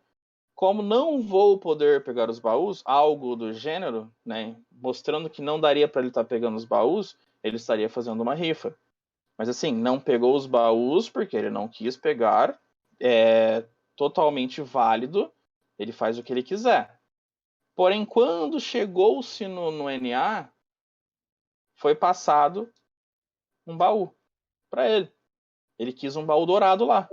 como não vou poder pegar os baús, algo do gênero, né, mostrando que não daria para ele estar pegando os baús, ele estaria fazendo uma rifa. Mas assim, não pegou os baús porque ele não quis pegar, é totalmente válido, ele faz o que ele quiser. Porém, quando chegou-se no NA, foi passado um baú para ele. Ele quis um baú dourado lá.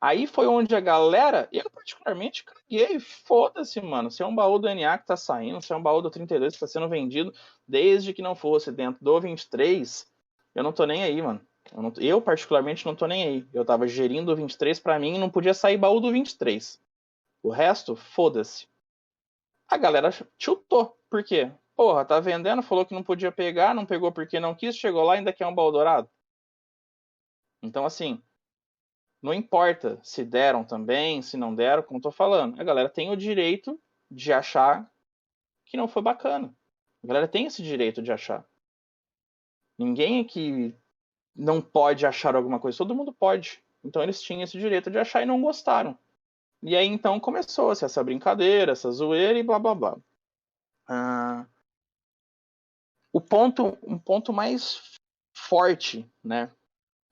Aí foi onde a galera, eu particularmente caguei, foda-se, mano. Se é um baú do NA que tá saindo, se é um baú do 32 que tá sendo vendido, desde que não fosse dentro do 23, eu não tô nem aí, mano. Eu particularmente não tô nem aí. Eu tava gerindo o 23 pra mim e não podia sair baú do 23. O resto, foda-se. A galera chutou. Por quê? Porra, tá vendendo, falou que não podia pegar, não pegou porque não quis, chegou lá e ainda quer um baú dourado. Então, assim, não importa se deram também, se não deram, como eu tô falando. A galera tem o direito de achar que não foi bacana. A galera tem esse direito de achar. Ninguém aqui não pode achar alguma coisa, todo mundo pode. Então eles tinham esse direito de achar e não gostaram. E aí então começou-se essa brincadeira, essa zoeira e blá blá blá. Um ponto mais forte, né,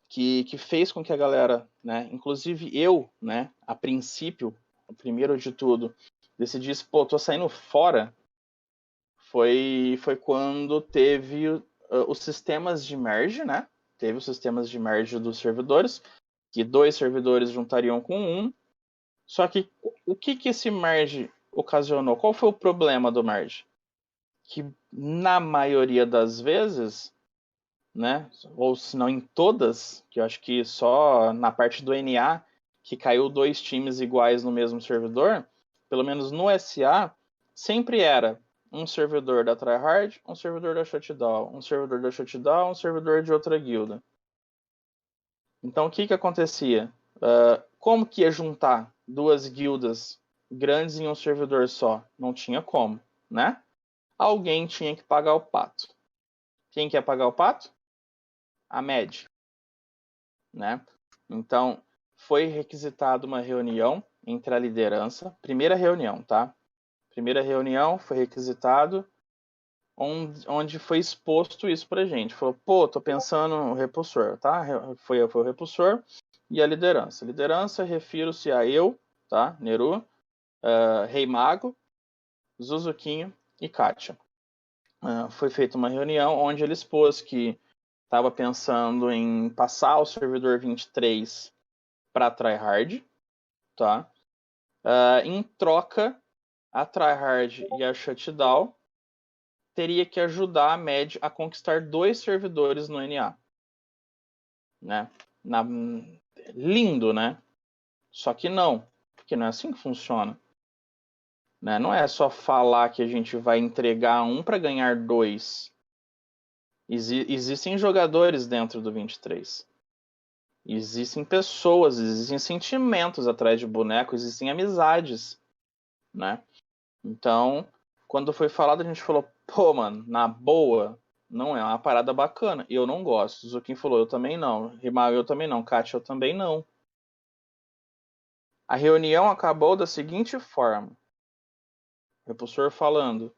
que fez com que a galera, né, inclusive eu, né, a princípio, primeiro de tudo, decidisse, tô saindo fora, foi quando teve os sistemas de merge, né? Teve os sistemas de merge dos servidores, que 2 servidores juntariam com um. Só que o que esse merge ocasionou? Qual foi o problema do merge? Que na maioria das vezes, né, ou se não em todas, que eu acho que só na parte do NA que caiu 2 times iguais no mesmo servidor, pelo menos no SA, sempre era um servidor da tryhard, um servidor da shutdown, um servidor da shutdown, um servidor de outra guilda. Então o que acontecia? Como que ia juntar 2 guildas grandes em um servidor só? Não tinha como, né? alguém tinha que pagar o pato. Quem quer pagar o pato? A MED, né? Então, foi requisitada uma reunião entre a liderança, primeira reunião, tá? Primeira reunião foi requisitado, onde foi exposto isso pra gente. Falou, pô, tô pensando no repulsor, tá? Foi o repulsor e a liderança. Liderança, refiro-se a eu, tá? Neru, Rei Mago, Zuzuquinho e Kátia. Foi feita uma reunião onde ele expôs que estava pensando em passar o servidor 23 para tryhard, tá? Em troca, a tryhard e a shutdown teria que ajudar a MED a conquistar 2 servidores no NA. Né? Lindo, né? Só que não, porque não é assim que funciona. Né? Não é só falar que a gente vai entregar um para ganhar 2. Existem jogadores dentro do 23. Existem pessoas, existem sentimentos atrás de boneco, existem amizades, né? Então, quando foi falado, a gente falou, pô, mano, na boa, não é uma parada bacana. Eu não gosto. Zukin falou, eu também não. Rimau, eu também não. Kátia, eu também não. A reunião acabou da seguinte forma. O repulsor falando,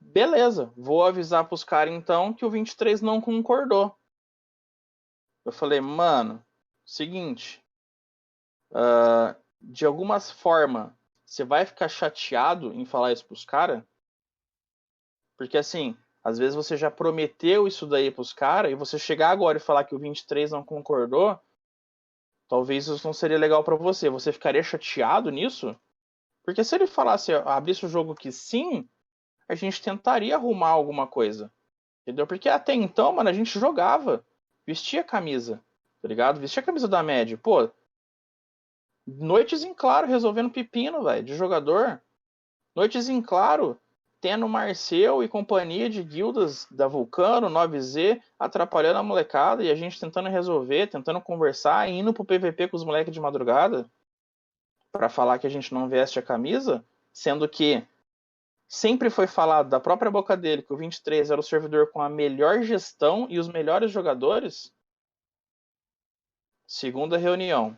beleza, vou avisar pros caras então que o 23 não concordou. Eu falei, mano, seguinte, de alguma forma, você vai ficar chateado em falar isso pros caras? Porque assim, às vezes você já prometeu isso daí pros caras e você chegar agora e falar que o 23 não concordou, talvez isso não seria legal para você. Você ficaria chateado nisso? Porque se ele falasse, abrisse o jogo que sim, a gente tentaria arrumar alguma coisa. Entendeu? Porque até então, mano, a gente jogava, vestia a camisa, tá ligado? Vestia a camisa da média. Pô, noites em claro resolvendo pepino, velho, de jogador. Noites em claro tendo Marcel e companhia de guildas da Vulcano, 9Z, atrapalhando a molecada e a gente tentando resolver, tentando conversar, indo pro PVP com os moleques de madrugada para falar que a gente não veste a camisa, sendo que sempre foi falado da própria boca dele que o 23 era o servidor com a melhor gestão e os melhores jogadores. Segunda reunião,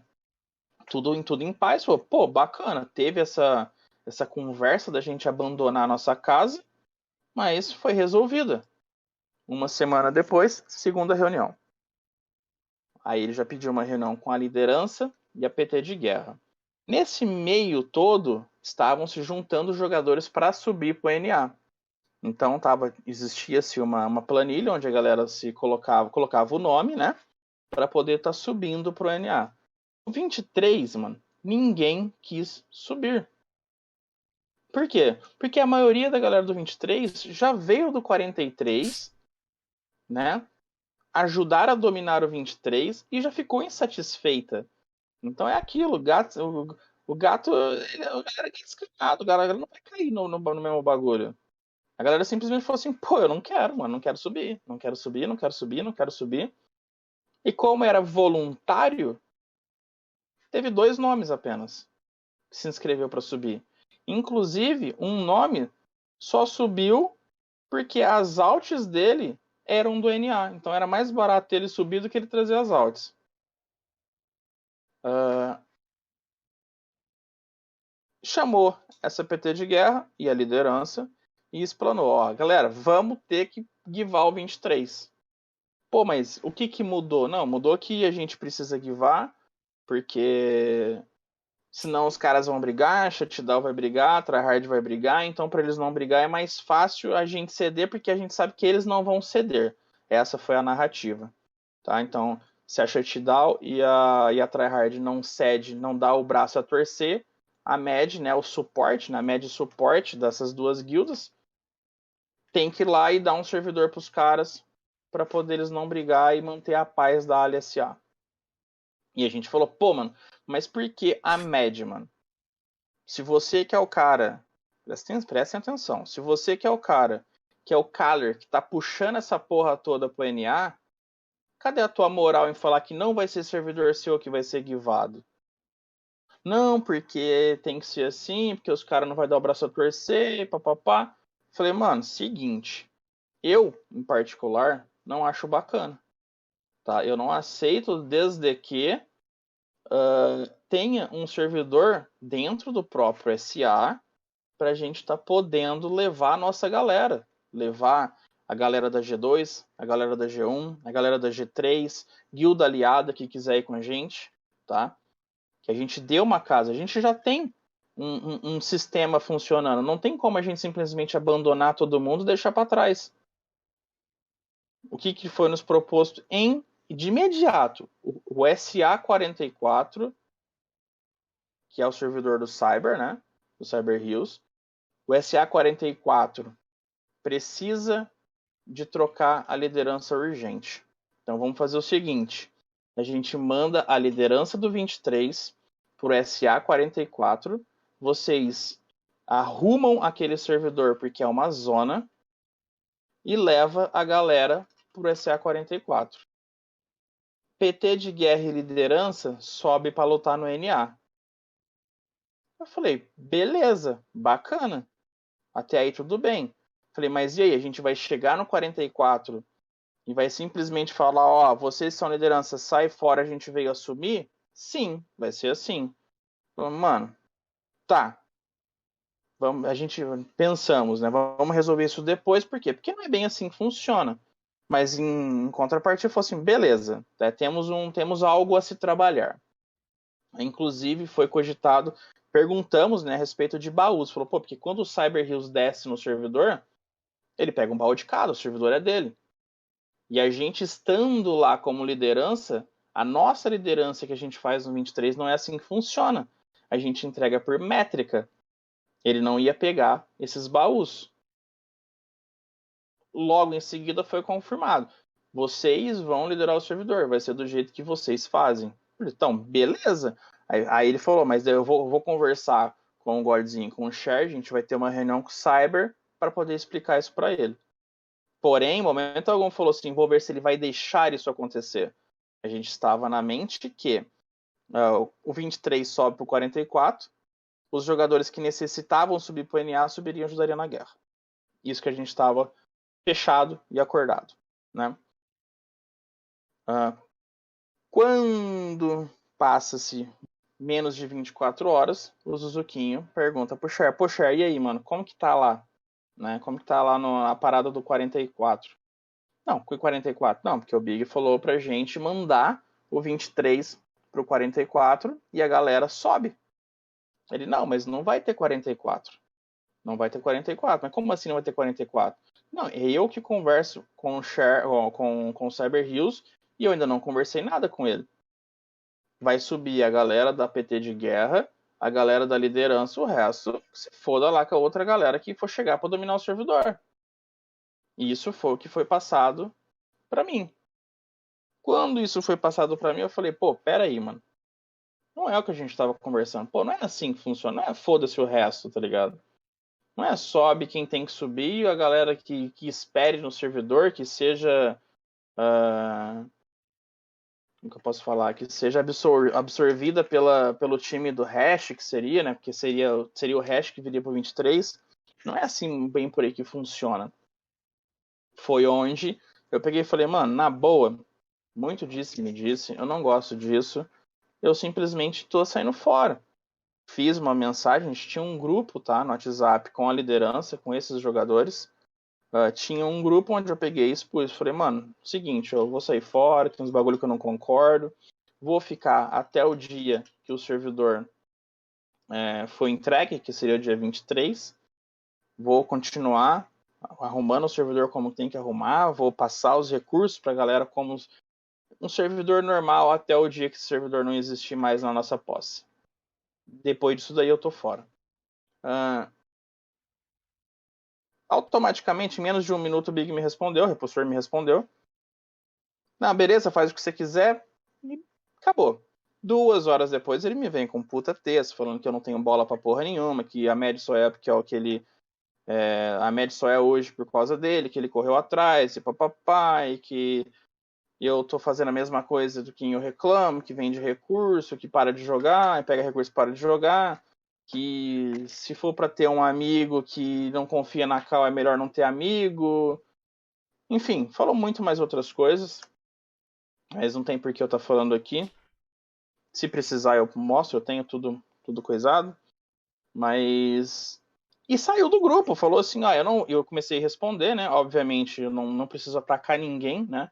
tudo em paz, pô, bacana, teve essa conversa da gente abandonar a nossa casa, mas foi resolvida. Uma semana depois, segunda reunião. Aí ele já pediu uma reunião com a liderança e a PT de guerra. Nesse meio todo, estavam se juntando jogadores para subir para o NA. Então existia-se uma planilha onde a galera se colocava o nome, né? Para poder estar subindo para o NA. O 23, mano, ninguém quis subir. Por quê? Porque a maioria da galera do 23 já veio do 43, né? Ajudar a dominar o 23 e já ficou insatisfeita. Então é aquilo, o gato, a galera é descamado, a galera não vai cair no mesmo bagulho. A galera simplesmente falou assim, pô, eu não quero, mano, não quero subir, não quero subir, não quero subir, não quero subir. E como era voluntário, teve 2 nomes apenas que se inscreveu para subir. Inclusive, um nome só subiu porque as alts dele eram do NA. Então era mais barato ele subir do que ele trazer as alts. Chamou essa PT de guerra e a liderança e explanou, ó, galera, vamos ter que guivar o 23. Pô, mas o que mudou? Não, mudou que a gente precisa guivar, porque senão os caras vão brigar, Shutdown vai brigar, Tryhard vai brigar, então para eles não brigar é mais fácil a gente ceder, porque a gente sabe que eles não vão ceder. Essa foi a narrativa. Tá? Então, se a Shutdown e a Tryhard não cede, não dá o braço a torcer, a MED, né, o suporte, na MED suporte dessas duas guildas, tem que ir lá e dar um servidor pros caras para poder eles não brigar e manter a paz da ALSA. E a gente falou, pô, mas por que a MED, mano? Se você que é o cara, prestem atenção, se você que é o cara, que é o Caller, que tá puxando essa porra toda pro NA, cadê a tua moral em falar que não vai ser servidor seu que vai ser guivado? Não, porque tem que ser assim, porque os caras não vão dar o braço a torcer, papapá. Falei, mano, seguinte, eu, em particular, não acho bacana. Tá? Eu não aceito desde que tenha um servidor dentro do próprio SA para a gente estar podendo levar a nossa galera. Levar a galera da G2, a galera da G1, a galera da G3, guilda aliada que quiser ir com a gente, tá? Que a gente dê uma casa. A gente já tem um sistema funcionando. Não tem como a gente simplesmente abandonar todo mundo e deixar para trás. O que foi nos proposto de imediato? O SA44, que é o servidor do Cyber, né? Do Cyber Hills. O SA44 precisa de trocar a liderança urgente. Então vamos fazer o seguinte: a gente manda a liderança do 23 para o SA44, vocês arrumam aquele servidor porque é uma zona e leva a galera para o SA44. PT de guerra e liderança sobe para lutar no NA. Eu falei, beleza, bacana. Até aí tudo bem. Falei, mas e aí? A gente vai chegar no 44 e vai simplesmente falar, ó, vocês são liderança, sai fora, a gente veio assumir? Sim, vai ser assim. Falei, mano, tá. A gente pensamos, né? Vamos resolver isso depois, por quê? Porque não é bem assim que funciona. Mas em contrapartida, falou assim, beleza, né, temos algo a se trabalhar. Inclusive, foi cogitado, perguntamos, né, a respeito de baús. Falou, pô, porque quando o Cyber Hills desce no servidor, ele pega um baú de cada, o servidor é dele. E a gente estando lá como liderança, a nossa liderança que a gente faz no 23 não é assim que funciona. A gente entrega por métrica. Ele não ia pegar esses baús. Logo em seguida foi confirmado. Vocês vão liderar o servidor, vai ser do jeito que vocês fazem. Então, beleza. Aí ele falou, mas eu vou conversar com o Gordzinho, com o Cher, a gente vai ter uma reunião com o Cyber para poder explicar isso para ele. Porém, em momento algum falou assim, vou ver se ele vai deixar isso acontecer. A gente estava na mente que o 23 sobe para o 44, os jogadores que necessitavam subir para o NA subiriam e ajudariam na guerra. Isso que a gente estava fechado e acordado, né? Quando passa-se menos de 24 horas, o Zuzuquinho pergunta pro Cher, pô, Cher, e aí, mano, como que tá lá? Né? Como que tá lá na parada do 44? Não, com o 44 não, porque o Big falou pra gente mandar o 23 pro 44 e a galera sobe. Ele, não, mas não vai ter 44. Não vai ter 44. Mas como assim não vai ter 44? Não, é eu que converso com o Cyber Hills e eu ainda não conversei nada com ele. Vai subir a galera da PT de guerra, a galera da liderança, o resto se foda lá com a outra galera que for chegar para dominar o servidor. E isso foi o que foi passado para mim. Quando isso foi passado para mim, eu falei, pô, pera aí, mano. Não é o que a gente tava conversando. Pô, não é assim que funciona. Não é foda-se o resto, tá ligado? Não é sobe quem tem que subir e a galera que espere no servidor, que seja. Como que eu posso falar? Que seja absorvida pelo time do hash, que seria, né? Porque seria o hash que viria pro 23. Não é assim bem por aí que funciona. Foi onde eu peguei e falei, mano, na boa, muito disso que me disse, eu não gosto disso. Eu simplesmente tô saindo fora. Fiz uma mensagem, a gente tinha um grupo, tá, no WhatsApp com a liderança, com esses jogadores. Tinha um grupo onde eu peguei e expus. Falei, mano, seguinte, eu vou sair fora, tem uns bagulho que eu não concordo. Vou ficar até o dia que o servidor foi entregue, que seria o dia 23. Vou continuar arrumando o servidor como tem que arrumar. Vou passar os recursos pra galera como um servidor normal até o dia que esse servidor não existir mais na nossa posse. Depois disso daí eu tô fora. Automaticamente, em menos de um minuto, o Big me respondeu, o repulsor me respondeu. Não, beleza, faz o que você quiser. E acabou. 2 horas depois ele me vem com um puta texto, falando que eu não tenho bola pra porra nenhuma, que a média só é porque é o que ele. A média só é hoje por causa dele, que ele correu atrás, e papapá, e que eu tô fazendo a mesma coisa do que eu reclamo, que vende recurso, que para de jogar, e pega recurso e para de jogar. que se for para ter um amigo que não confia na Cal, é melhor não ter amigo. Enfim, falou muito mais outras coisas, mas não tem por que eu estar falando aqui. Se precisar eu mostro, eu tenho tudo coisado. Mas... E saiu do grupo, falou assim, eu comecei a responder, né? Obviamente, eu não preciso atacar ninguém, né?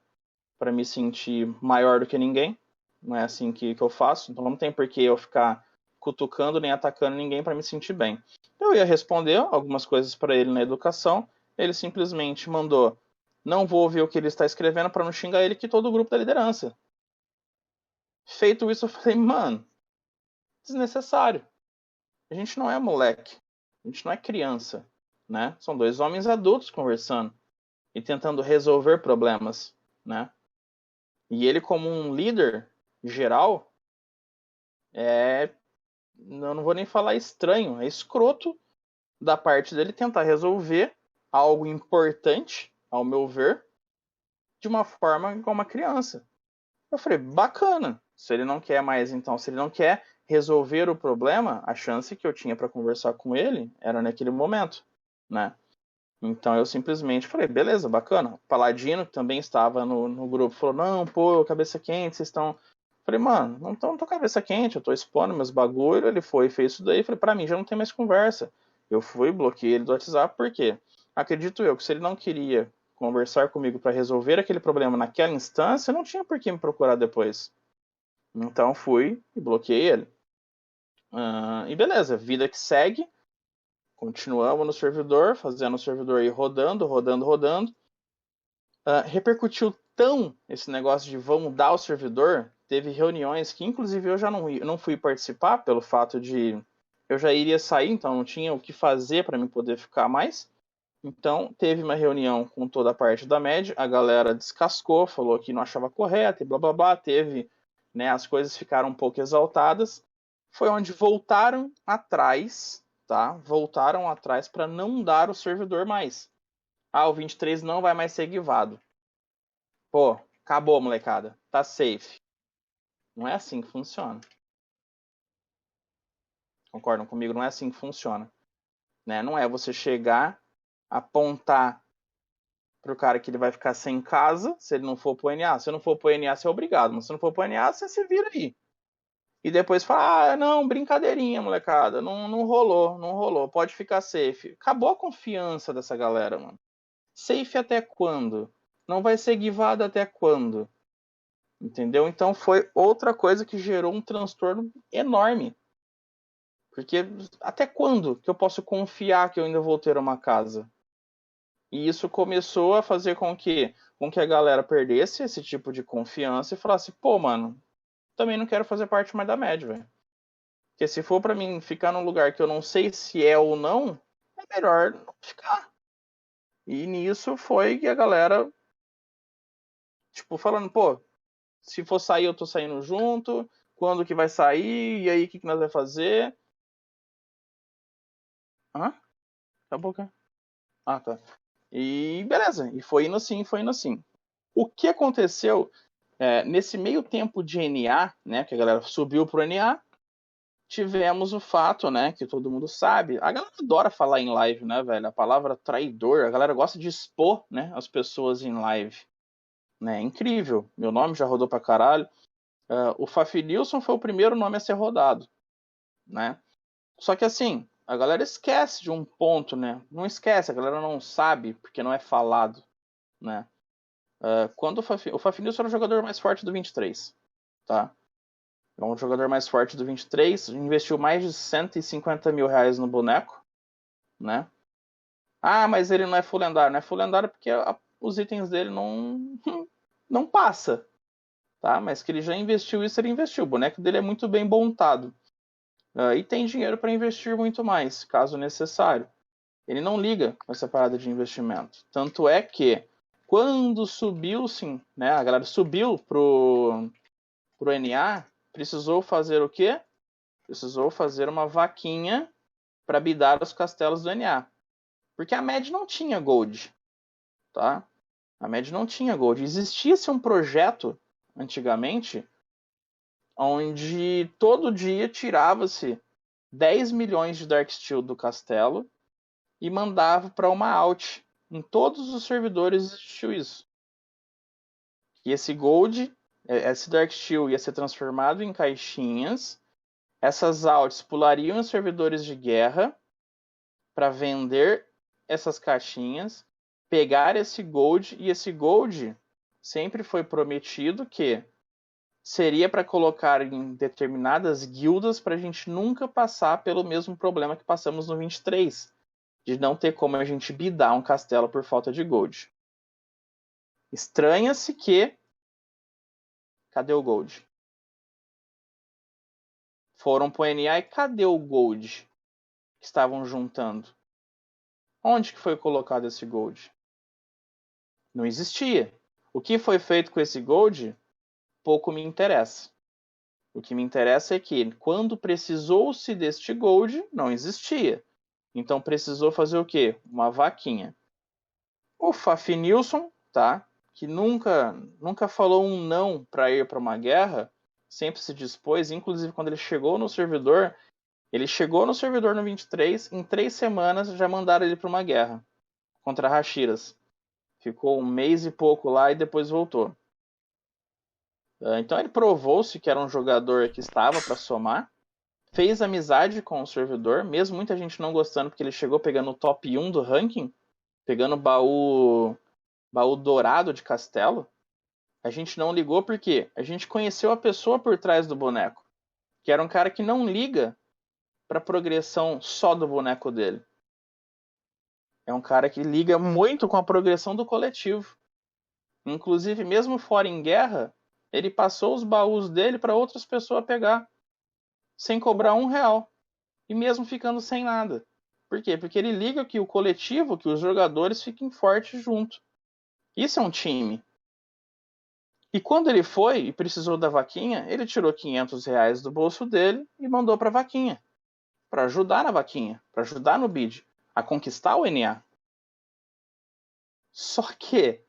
Para me sentir maior do que ninguém. Não é assim que eu faço. Então não tem por que eu ficar cutucando nem atacando ninguém para me sentir bem. Eu ia responder algumas coisas para ele na educação. Ele simplesmente mandou: não vou ouvir o que ele está escrevendo para não xingar ele, que todo o grupo da liderança. Feito isso, eu falei, mano, desnecessário. A gente não é moleque. A gente não é criança. Né? São dois homens adultos conversando e tentando resolver problemas. Né? E ele, como um líder geral, eu não vou nem falar estranho, é escroto da parte dele tentar resolver algo importante, ao meu ver, de uma forma igual uma criança. Eu falei, bacana. Se ele não quer mais, então, se ele não quer resolver o problema, a chance que eu tinha para conversar com ele era naquele momento, né? Então eu simplesmente falei, beleza, bacana. O Paladino, que também estava no grupo, falou, não, pô, cabeça quente, vocês estão... Falei, mano, não tô cabeça quente, eu tô expondo meus bagulho. Ele foi e fez isso daí. Falei, pra mim já não tem mais conversa. Eu fui, bloqueei ele do WhatsApp, por quê? Acredito eu que se ele não queria conversar comigo para resolver aquele problema naquela instância, não tinha por que me procurar depois. Então fui e bloqueei ele. E beleza, vida que segue. Continuamos no servidor, fazendo o servidor ir rodando. Repercutiu tão esse negócio de vamos dar o servidor, teve reuniões que inclusive eu já não fui participar pelo fato de eu já iria sair, então não tinha o que fazer para mim poder ficar mais. Então teve uma reunião com toda a parte da MED, a galera descascou, falou que não achava correto e blá blá blá, teve, né, as coisas ficaram um pouco exaltadas. Foi onde voltaram atrás, tá? Voltaram atrás para não dar o servidor mais. O 23 não vai mais ser guivado. Pô, acabou, molecada. Tá safe. Não é assim que funciona. Concordam comigo? Não é assim que funciona. Né? Não é você chegar, apontar pro cara que ele vai ficar sem casa, se ele não for pro NA. Se não for pro NA, você é obrigado. Mas se não for pro NA, você se vira aí. E depois fala, não, brincadeirinha, molecada. Não rolou. Pode ficar safe. Acabou a confiança dessa galera, mano. Safe até quando? Não vai ser guivado até quando? Entendeu? Então foi outra coisa que gerou um transtorno enorme. Porque até quando que eu posso confiar que eu ainda vou ter uma casa? E isso começou a fazer com que a galera perdesse esse tipo de confiança e falasse, pô, mano, também não quero fazer parte mais da média, velho. Porque se for para mim ficar num lugar que eu não sei se é ou não, é melhor não ficar. E nisso foi que a galera, tipo, falando, pô, se for sair eu tô saindo junto, quando que vai sair, e aí o que nós vamos fazer? Acabou, cara. Tá. E beleza, e foi indo assim, foi indo assim. O que aconteceu nesse meio tempo de NA, né, que a galera subiu pro NA, tivemos o fato, né, que todo mundo sabe, a galera adora falar em live, né, velho, a palavra traidor, a galera gosta de expor, né, as pessoas em live, né, incrível, meu nome já rodou pra caralho, o Fafnilson foi o primeiro nome a ser rodado, né, só que assim, a galera esquece de um ponto, né, não esquece, a galera não sabe, porque não é falado, né, quando o Fafnilson era o jogador mais forte do 23, tá? É um jogador mais forte do 23, investiu mais de 150 mil reais no boneco, né? Mas ele não é full lendário. Não é full lendário porque os itens dele não passa, tá? Mas que ele já investiu isso, ele investiu. O boneco dele é muito bem montado. E tem dinheiro para investir muito mais, caso necessário. Ele não liga com essa parada de investimento. Tanto é que quando subiu, sim, né? A galera subiu pro NA, precisou fazer o quê? Precisou fazer uma vaquinha para bidar os castelos do NA. Porque a MED não tinha gold, tá? A MED não tinha gold. Existia-se um projeto, antigamente, onde todo dia tirava-se 10 milhões de Darksteel do castelo e mandava para uma alt. Em todos os servidores existiu isso. E esse Gold, esse Darksteel ia ser transformado em caixinhas. Essas alts pulariam em servidores de guerra para vender essas caixinhas, pegar esse Gold, e esse Gold sempre foi prometido que seria para colocar em determinadas guildas para a gente nunca passar pelo mesmo problema que passamos no 23, de não ter como a gente bidar um castelo por falta de Gold. Estranha-se que... Cadê o Gold? Foram pro NA e cadê o Gold que estavam juntando? Onde que foi colocado esse Gold? Não existia. O que foi feito com esse Gold, pouco me interessa. O que me interessa é que, quando precisou-se deste Gold, não existia. Então precisou fazer o quê? Uma vaquinha. O Fafnilson, tá? Que nunca falou um não para ir para uma guerra, sempre se dispôs, inclusive quando ele chegou no servidor no 23, em 3 semanas já mandaram ele para uma guerra contra Hashiras. Ficou um mês e pouco lá e depois voltou. Então ele provou-se que era um jogador que estava para somar, fez amizade com o servidor, mesmo muita gente não gostando, porque ele chegou pegando o top 1 do ranking, pegando baú dourado de castelo. A gente não ligou porque a gente conheceu a pessoa por trás do boneco, que era um cara que não liga para a progressão só do boneco dele. É um cara que liga muito com a progressão do coletivo. Inclusive, mesmo fora em guerra, ele passou os baús dele para outras pessoas pegar, sem cobrar R$1. E mesmo ficando sem nada. Por quê? Porque ele liga que o coletivo, que os jogadores fiquem fortes junto. Isso é um time. E quando ele foi e precisou da vaquinha, ele tirou R$500 do bolso dele e mandou para a vaquinha. Para ajudar na vaquinha, para ajudar no bid, a conquistar o NA. Só que,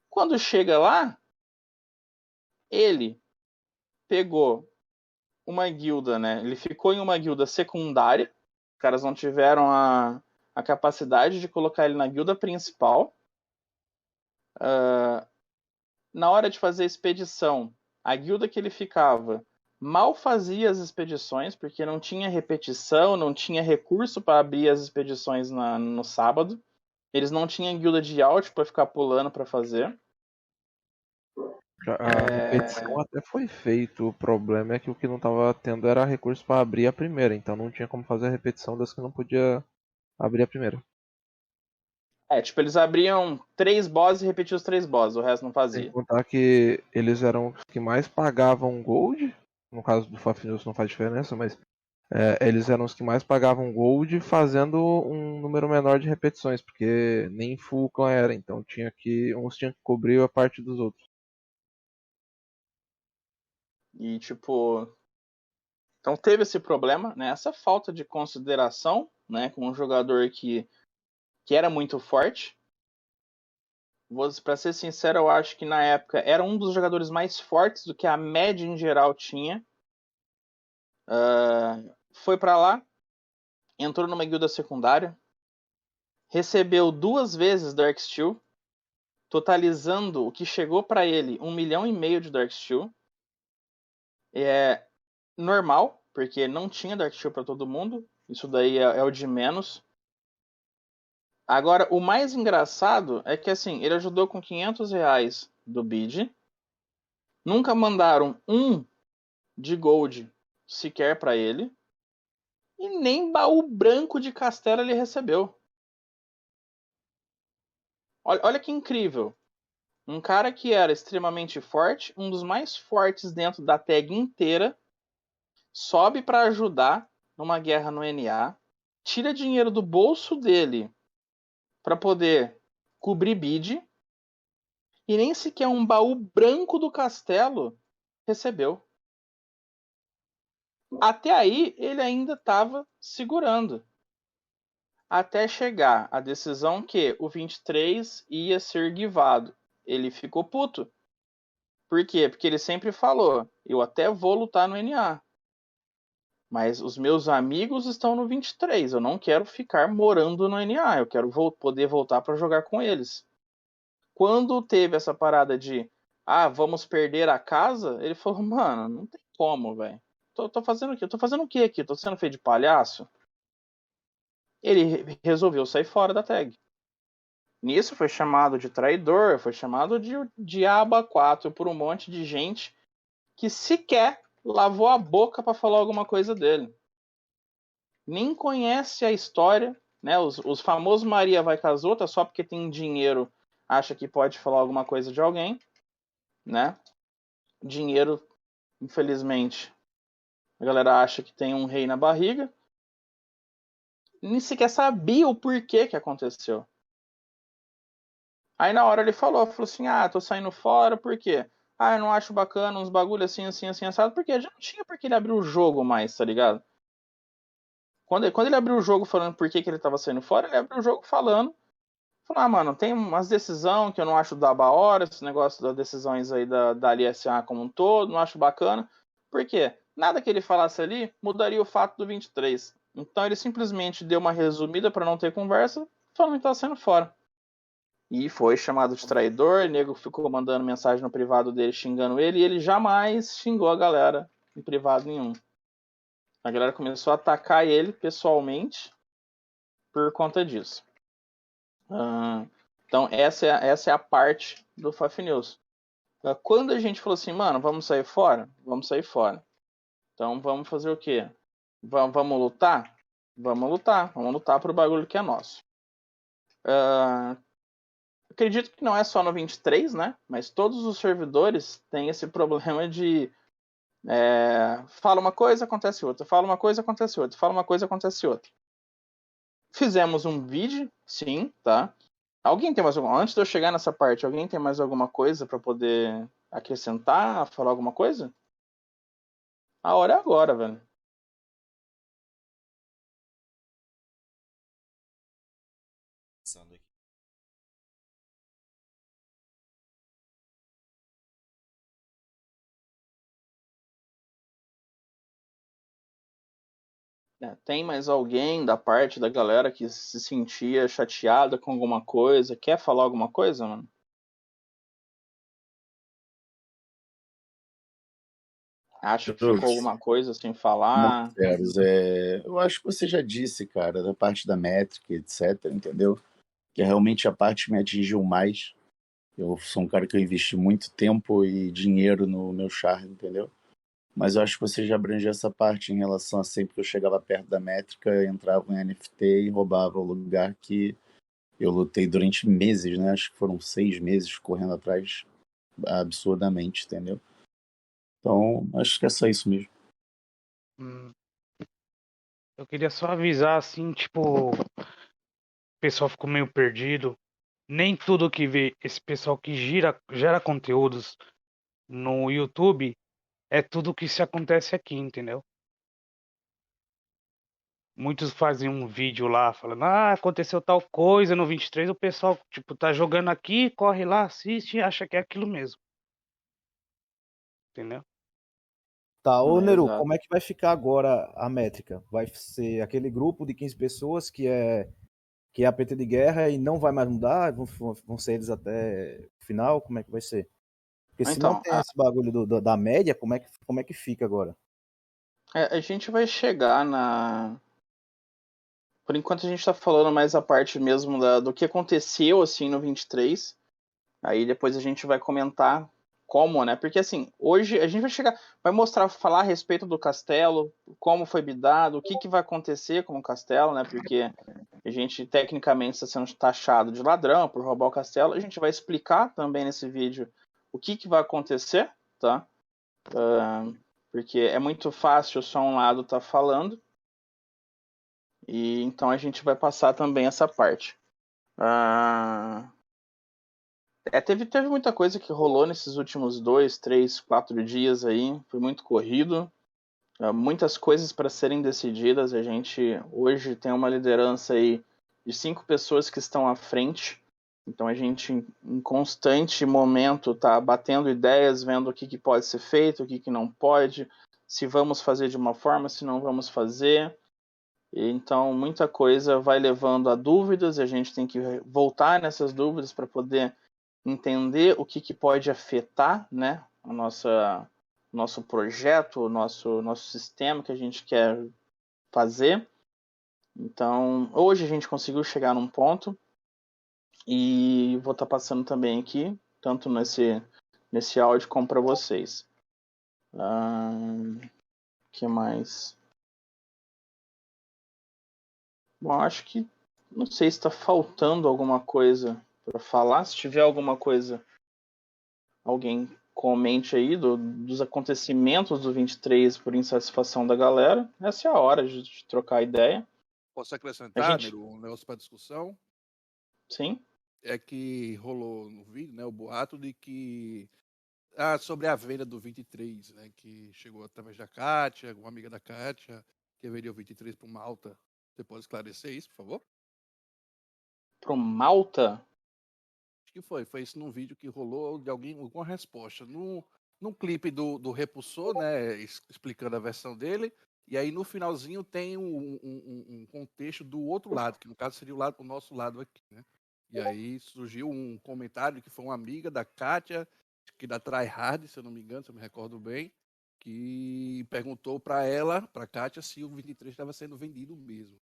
quando chega lá, ele pegou uma guilda, né? Ele ficou em uma guilda secundária. Os caras não tiveram a capacidade de colocar ele na guilda principal. Na hora de fazer a expedição, a guilda que ele ficava mal fazia as expedições, porque não tinha repetição, não tinha recurso para abrir as expedições no sábado. Eles não tinham guilda de alt para ficar pulando para fazer. A repetição até foi feito, o problema é que o que não estava tendo era recurso para abrir a primeira, então não tinha como fazer a repetição das que não podia abrir a primeira. Tipo, eles abriam 3 bosses e repetiam os 3 bosses, o resto não fazia. Sem contar que eles eram os que mais pagavam gold, no caso do Fafnilson não faz diferença, mas eles eram os que mais pagavam gold fazendo um número menor de repetições, porque nem full clã era, então uns tinham que cobrir a parte dos outros. E, tipo... Então teve esse problema, né? Essa falta de consideração, né? Com um jogador que era muito forte. Para ser sincero, eu acho que na época era um dos jogadores mais fortes do que a média em geral tinha. Foi para lá, entrou numa guilda secundária, recebeu 2 vezes Darksteel, totalizando o que chegou para ele 1,5 milhão de Darksteel. É normal, porque não tinha Darksteel para todo mundo. Isso daí é o de menos. Agora, o mais engraçado é que assim, ele ajudou com R$500 do bid. Nunca mandaram um de gold sequer para ele. E nem baú branco de castelo ele recebeu. Olha que incrível. Um cara que era extremamente forte, um dos mais fortes dentro da tag inteira, sobe para ajudar numa guerra no NA, tira dinheiro do bolso dele para poder cobrir bid, e nem sequer um baú branco do castelo recebeu. Até aí ele ainda estava segurando. Até chegar a decisão que o 23 ia ser guivado. Ele ficou puto. Por quê? Porque ele sempre falou, eu até vou lutar no NA. Mas os meus amigos estão no 23. Eu não quero ficar morando no NA. Eu quero poder voltar para jogar com eles. Quando teve essa parada de vamos perder a casa, ele falou, mano, não tem como, velho. Tô fazendo o quê? Tô fazendo o quê aqui? Tô sendo feito de palhaço? Ele resolveu sair fora da tag. Nisso foi chamado de traidor, foi chamado de Diaba 4 por um monte de gente que sequer lavou a boca para falar alguma coisa dele. Nem conhece a história, né? Os famosos Maria vai com as outras só porque tem dinheiro, acha que pode falar alguma coisa de alguém, né? Dinheiro, infelizmente, a galera acha que tem um rei na barriga. Nem sequer sabia o porquê que aconteceu. Aí na hora ele falou assim, tô saindo fora, por quê? Eu não acho bacana uns bagulho assim, assado, porque já não tinha porque ele abriu o jogo mais, tá ligado? Quando ele abriu o jogo falando por que ele tava saindo fora, ele abriu o jogo falando, mano, tem umas decisões que eu não acho da hora, esse negócio das decisões aí da LSA como um todo, não acho bacana. Por quê? Nada que ele falasse ali mudaria o fato do 23. Então ele simplesmente deu uma resumida para não ter conversa, falando que tava saindo fora. E foi chamado de traidor, o nego ficou mandando mensagem no privado dele xingando ele, e ele jamais xingou a galera em privado nenhum. A galera começou a atacar ele pessoalmente por conta disso. Então essa é a parte do Faf News. Quando a gente falou assim, mano, vamos sair fora? Vamos sair fora. Então vamos fazer o quê? Vamos lutar? Vamos lutar pro bagulho que é nosso. Acredito que não é só no 23, né? Mas todos os servidores têm esse problema de fala uma coisa, acontece outra. Fala uma coisa, acontece outra. Fala uma coisa, acontece outra. Fizemos um vídeo, sim, tá? Alguém tem mais alguma... Antes de eu chegar nessa parte, alguém tem mais alguma coisa para poder acrescentar, falar alguma coisa? A hora é agora, velho. Pensando aqui. Tem mais alguém da parte da galera que se sentia chateada com alguma coisa? Quer falar alguma coisa, mano? Acha que ficou alguma coisa sem falar? Zeros, eu acho que você já disse, cara, da parte da métrica, etc, entendeu? Que é realmente a parte que me atingiu mais. Eu sou um cara que eu investi muito tempo e dinheiro no meu char, entendeu? Mas eu acho que você já abrangeu essa parte em relação a sempre que eu chegava perto da métrica, entrava em NFT e roubava o lugar que eu lutei durante meses, né? Acho que foram 6 meses correndo atrás absurdamente, entendeu? Então, acho que é só isso mesmo. Eu queria só avisar assim, tipo, o pessoal ficou meio perdido. Nem tudo que vê esse pessoal que gera conteúdos no YouTube é tudo que se acontece aqui, entendeu? Muitos fazem um vídeo lá falando, aconteceu tal coisa no 23, o pessoal, tipo, tá jogando aqui, corre lá, assiste e acha que é aquilo mesmo. Entendeu? Tá, ô Neru, Exato. como é que vai ficar agora a métrica? Vai ser aquele grupo de 15 pessoas que é a PT de guerra e não vai mais mudar? Vão ser eles até o final? Como é que vai ser? Porque se não Então, tem esse bagulho da média, como é que fica agora? a gente vai chegar na... Por enquanto a gente tá falando mais a parte mesmo do que aconteceu, assim, no 23. Aí depois a gente vai comentar como, né? Porque, assim, hoje a gente vai mostrar, falar a respeito do castelo, como foi bidado, o que vai acontecer com o castelo, né? Porque a gente, tecnicamente, está sendo taxado de ladrão por roubar o castelo. A gente vai explicar também nesse vídeo o que vai acontecer, tá? Porque é muito fácil só um lado tá falando. E então a gente vai passar também essa parte. Teve muita coisa que rolou nesses últimos 2, 3, 4 dias aí. Foi muito corrido. Muitas coisas para serem decididas. A gente hoje tem uma liderança aí de 5 pessoas que estão à frente Então a gente, em constante momento, está batendo ideias, vendo o que pode ser feito, o que não pode, se vamos fazer de uma forma, se não vamos fazer. Então muita coisa vai levando a dúvidas e a gente tem que voltar nessas dúvidas para poder entender o que pode afetar, né, nosso projeto, o nosso sistema que a gente quer fazer. Então hoje a gente conseguiu chegar num ponto. E vou estar passando também aqui, tanto nesse áudio como para vocês. Que mais? Bom, acho que não sei se está faltando alguma coisa para falar. Se tiver alguma coisa, alguém comente aí dos acontecimentos do 23 por insatisfação da galera. Essa é a hora de trocar ideia. Posso acrescentar, gente... um negócio para discussão? Sim. É que rolou no vídeo, né, o boato de que sobre a venda do 23, né, que chegou através da Kátia, uma amiga da Kátia, que vendia o 23 para o Malta. Você pode esclarecer isso, por favor? Para o Malta? Acho que foi isso num vídeo que rolou de alguém com a resposta. Num clipe do Repulsor, né, explicando a versão dele, e aí no finalzinho tem um contexto do outro lado, que no caso seria o nosso lado aqui, né? E aí surgiu um comentário que foi uma amiga da Kátia, que da Tryhard, se eu não me engano, se eu me recordo bem, que perguntou para ela, para a Kátia, se o 23 estava sendo vendido mesmo.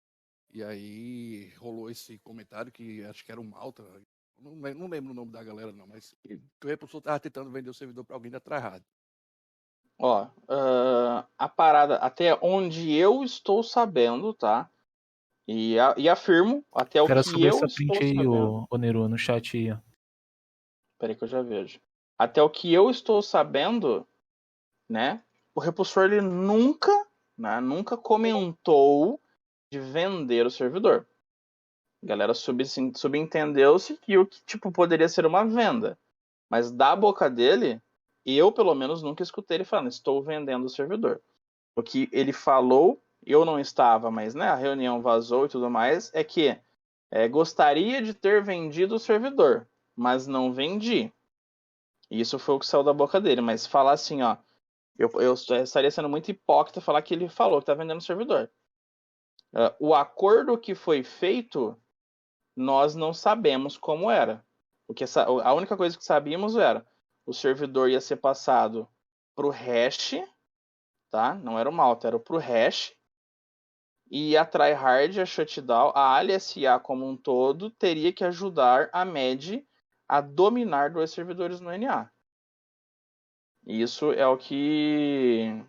E aí rolou esse comentário que acho que era o Malta, não lembro o nome da galera não, mas o Repulsor estava tentando vender o servidor para alguém da Tryhard. Ó, a parada, até onde eu estou sabendo, tá? E afirmo, até o Quero que subir eu essa estou print aí, sabendo. ô Neru, no chat aí, ó. Peraí que eu já vejo. Até o que eu estou sabendo, né? O Repulsor ele nunca comentou de vender o servidor. A galera subentendeu-se que o que tipo poderia ser uma venda. Mas da boca dele, eu pelo menos nunca escutei ele falando, estou vendendo o servidor. O que ele falou, eu não estava, mas né, a reunião vazou e tudo mais, é que gostaria de ter vendido o servidor, mas não vendi. Isso foi o que saiu da boca dele, mas falar assim, ó, eu estaria sendo muito hipócrita falar que ele falou que está vendendo o servidor. O acordo que foi feito, nós não sabemos como era. Porque a única coisa que sabíamos era o servidor ia ser passado para o hash, tá? Não era o Malta, era para o hash. E a Tryhard, a Shutdown, a AliasA como um todo, teria que ajudar a MED a dominar dois servidores no NA. Isso é o que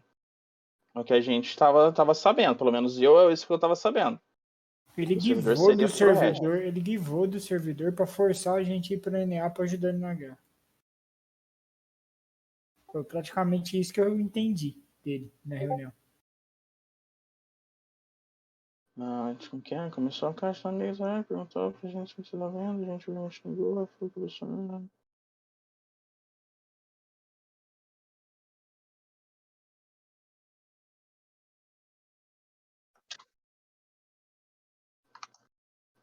a gente estava sabendo, pelo menos é isso que eu estava sabendo. Ele givou do servidor para forçar a gente a ir para NA para ajudar ele na guerra. Foi praticamente isso que eu entendi dele na reunião. Começou a caixa na perguntou pra gente o que você tá vendo, a gente viu, xingou, foi conversando.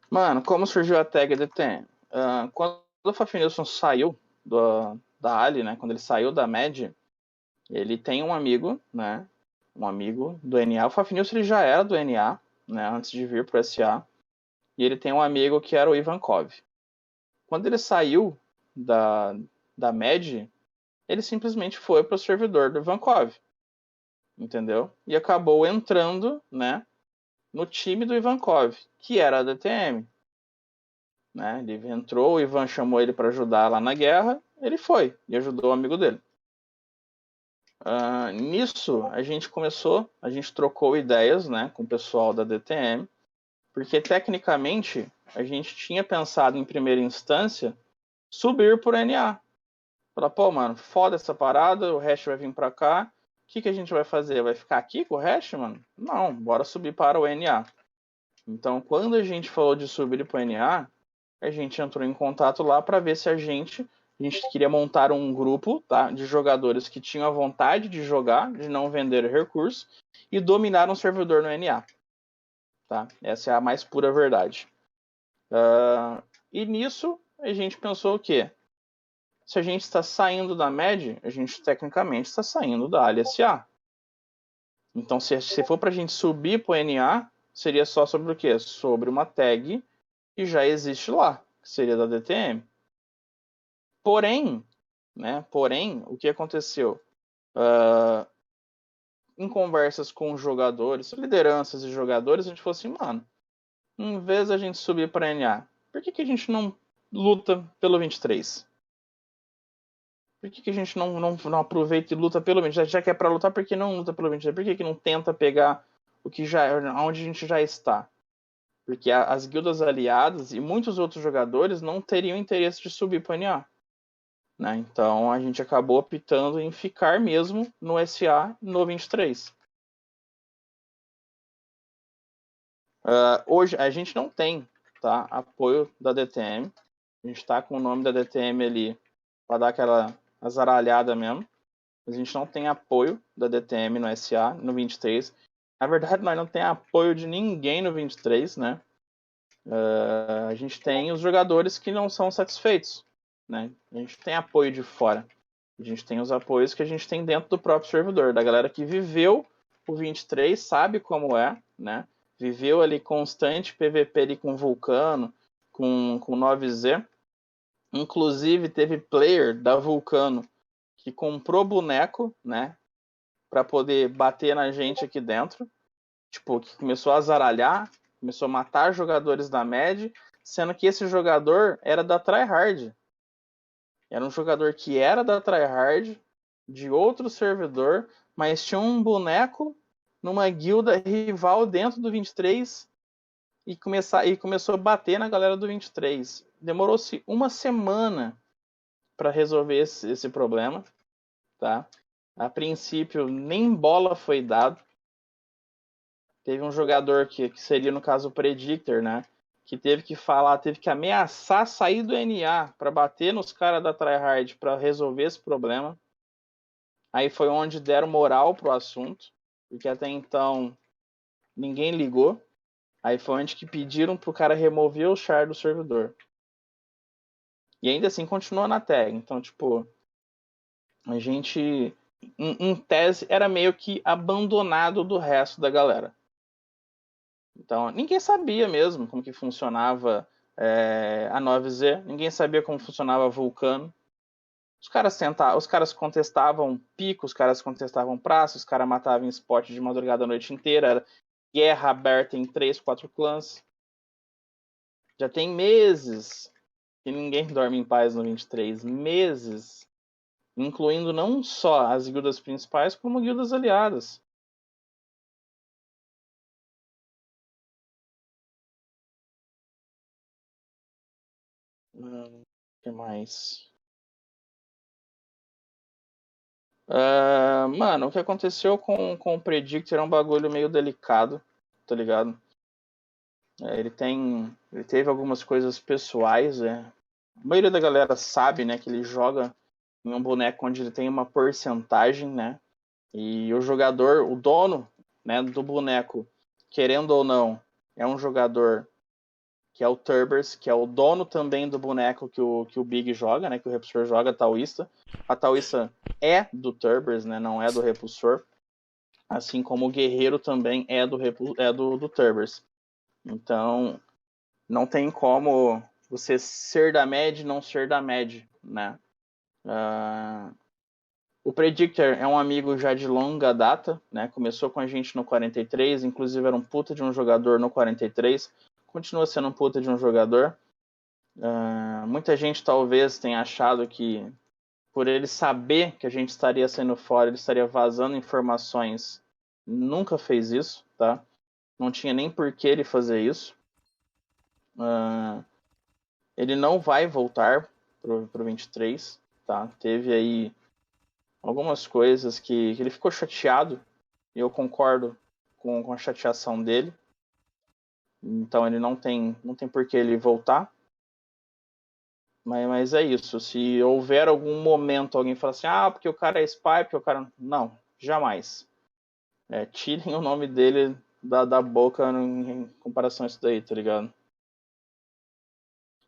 Mano, como surgiu a tag DTM? Quando o Fafnilson saiu da Ali, né? Quando ele saiu da MED, ele tem um amigo, né? Um amigo do NA. O Fafnilson ele já era do NA, né? Antes de vir pro SA. E ele tem um amigo que era o Ivankov. Quando ele saiu da MED, ele simplesmente foi pro servidor do Ivankov. Entendeu? E acabou entrando, né? No time do Ivankov, que era a DTM. Né? Ele entrou, o Ivan chamou ele para ajudar lá na guerra, ele foi e ajudou o amigo dele. Nisso, a gente trocou ideias, né, com o pessoal da DTM, porque tecnicamente a gente tinha pensado em primeira instância subir por NA. Falar, pô, mano, foda essa parada, o hash vai vir pra cá, o que a gente vai fazer? Vai ficar aqui com o hash, mano? Não, bora subir para o NA. Então, quando a gente falou de subir para o NA, a gente entrou em contato lá para ver se a gente queria montar um grupo, tá, de jogadores que tinham a vontade de jogar, de não vender recursos e dominar um servidor no NA. Tá? Essa é a mais pura verdade. E nisso a gente pensou o quê? Se a gente está saindo da MED, a gente tecnicamente está saindo da ALSA. Então, se for para a gente subir para o NA, seria só sobre o quê? Sobre uma tag que já existe lá, que seria da DTM. Porém, o que aconteceu? Em conversas com jogadores, lideranças e jogadores, a gente falou assim, mano, em vez da gente subir para NA, por que a gente não luta pelo 23? Por que a gente não aproveita e luta pelo 23? Já que é para lutar, por que não luta pelo 23? Por que não tenta pegar o que onde a gente já está? Porque as guildas aliadas e muitos outros jogadores não teriam interesse de subir para o NA. Né? Então a gente acabou optando em ficar mesmo no SA no 23. Hoje a gente não tem, tá, apoio da DTM. A gente está com o nome da DTM ali para dar aquela azaralhada mesmo. A gente não tem apoio da DTM no SA no 23. Na verdade, nós não tem apoio de ninguém no 23, né? A gente tem os jogadores que não são satisfeitos, né? A gente tem apoio de fora. A gente tem os apoios que a gente tem dentro do próprio servidor, da galera que viveu o 23, sabe como é, né? Viveu ali constante PVP ali com Vulcano, com 9Z. Inclusive teve player da Vulcano que comprou boneco, né? Pra poder bater na gente aqui dentro. Tipo, que começou a zaralhar, começou a matar jogadores da MED, sendo que esse jogador era da tryhard. Era um jogador que era da tryhard, de outro servidor, mas tinha um boneco numa guilda rival dentro do 23 e começou a bater na galera do 23. Demorou-se uma semana para resolver esse problema, tá? A princípio, nem bola foi dado. Teve um jogador que seria, no caso, o Predictor, né? Que teve que ameaçar sair do NA para bater nos caras da tryhard para resolver esse problema. Aí foi onde deram moral pro assunto, porque até então ninguém ligou. Aí foi onde que pediram pro cara remover o char do servidor. E ainda assim continuou na tag. Então, tipo, a gente, em tese, era meio que abandonado do resto da galera. Então, ninguém sabia mesmo como que funcionava a 9Z, ninguém sabia como funcionava Vulcano. Os caras contestavam pico, os caras contestavam praça, os caras matavam em spot de madrugada a noite inteira, era guerra aberta em 3, 4 clãs. Já tem meses que ninguém dorme em paz no 23, meses, incluindo não só as guildas principais, como guildas aliadas. O que mais? Mano, o que aconteceu com o Predictor é um bagulho meio delicado, tá ligado? Ele teve algumas coisas pessoais, A maioria da galera sabe, né, que ele joga em um boneco onde ele tem uma porcentagem, né? E o jogador, o dono, né, do boneco, querendo ou não, é um jogador que é o Turbers, que é o dono também do boneco que o Big joga, né, que o Repulsor joga, a Taoísta. A Taoísta é do Turbers, né, não é do Repulsor. Assim como o Guerreiro também é do Turbers. Então, não tem como você ser da MED e não ser da MED, né? O Predictor é um amigo já de longa data, né? Começou com a gente no 43, inclusive era um puta de um jogador no 43, continua sendo um puta de um jogador. Muita gente talvez tenha achado que por ele saber que a gente estaria saindo fora, ele estaria vazando informações. Nunca fez isso, tá? Não tinha nem por que ele fazer isso. Ele não vai voltar pro 23, tá? Teve aí algumas coisas que ele ficou chateado, e eu concordo com a chateação dele. Então ele não tem por que ele voltar. Mas é isso. Se houver algum momento alguém falar assim, porque o cara é spy, porque o cara... Não, jamais. Tirem o nome dele da boca em comparação a isso daí, tá ligado?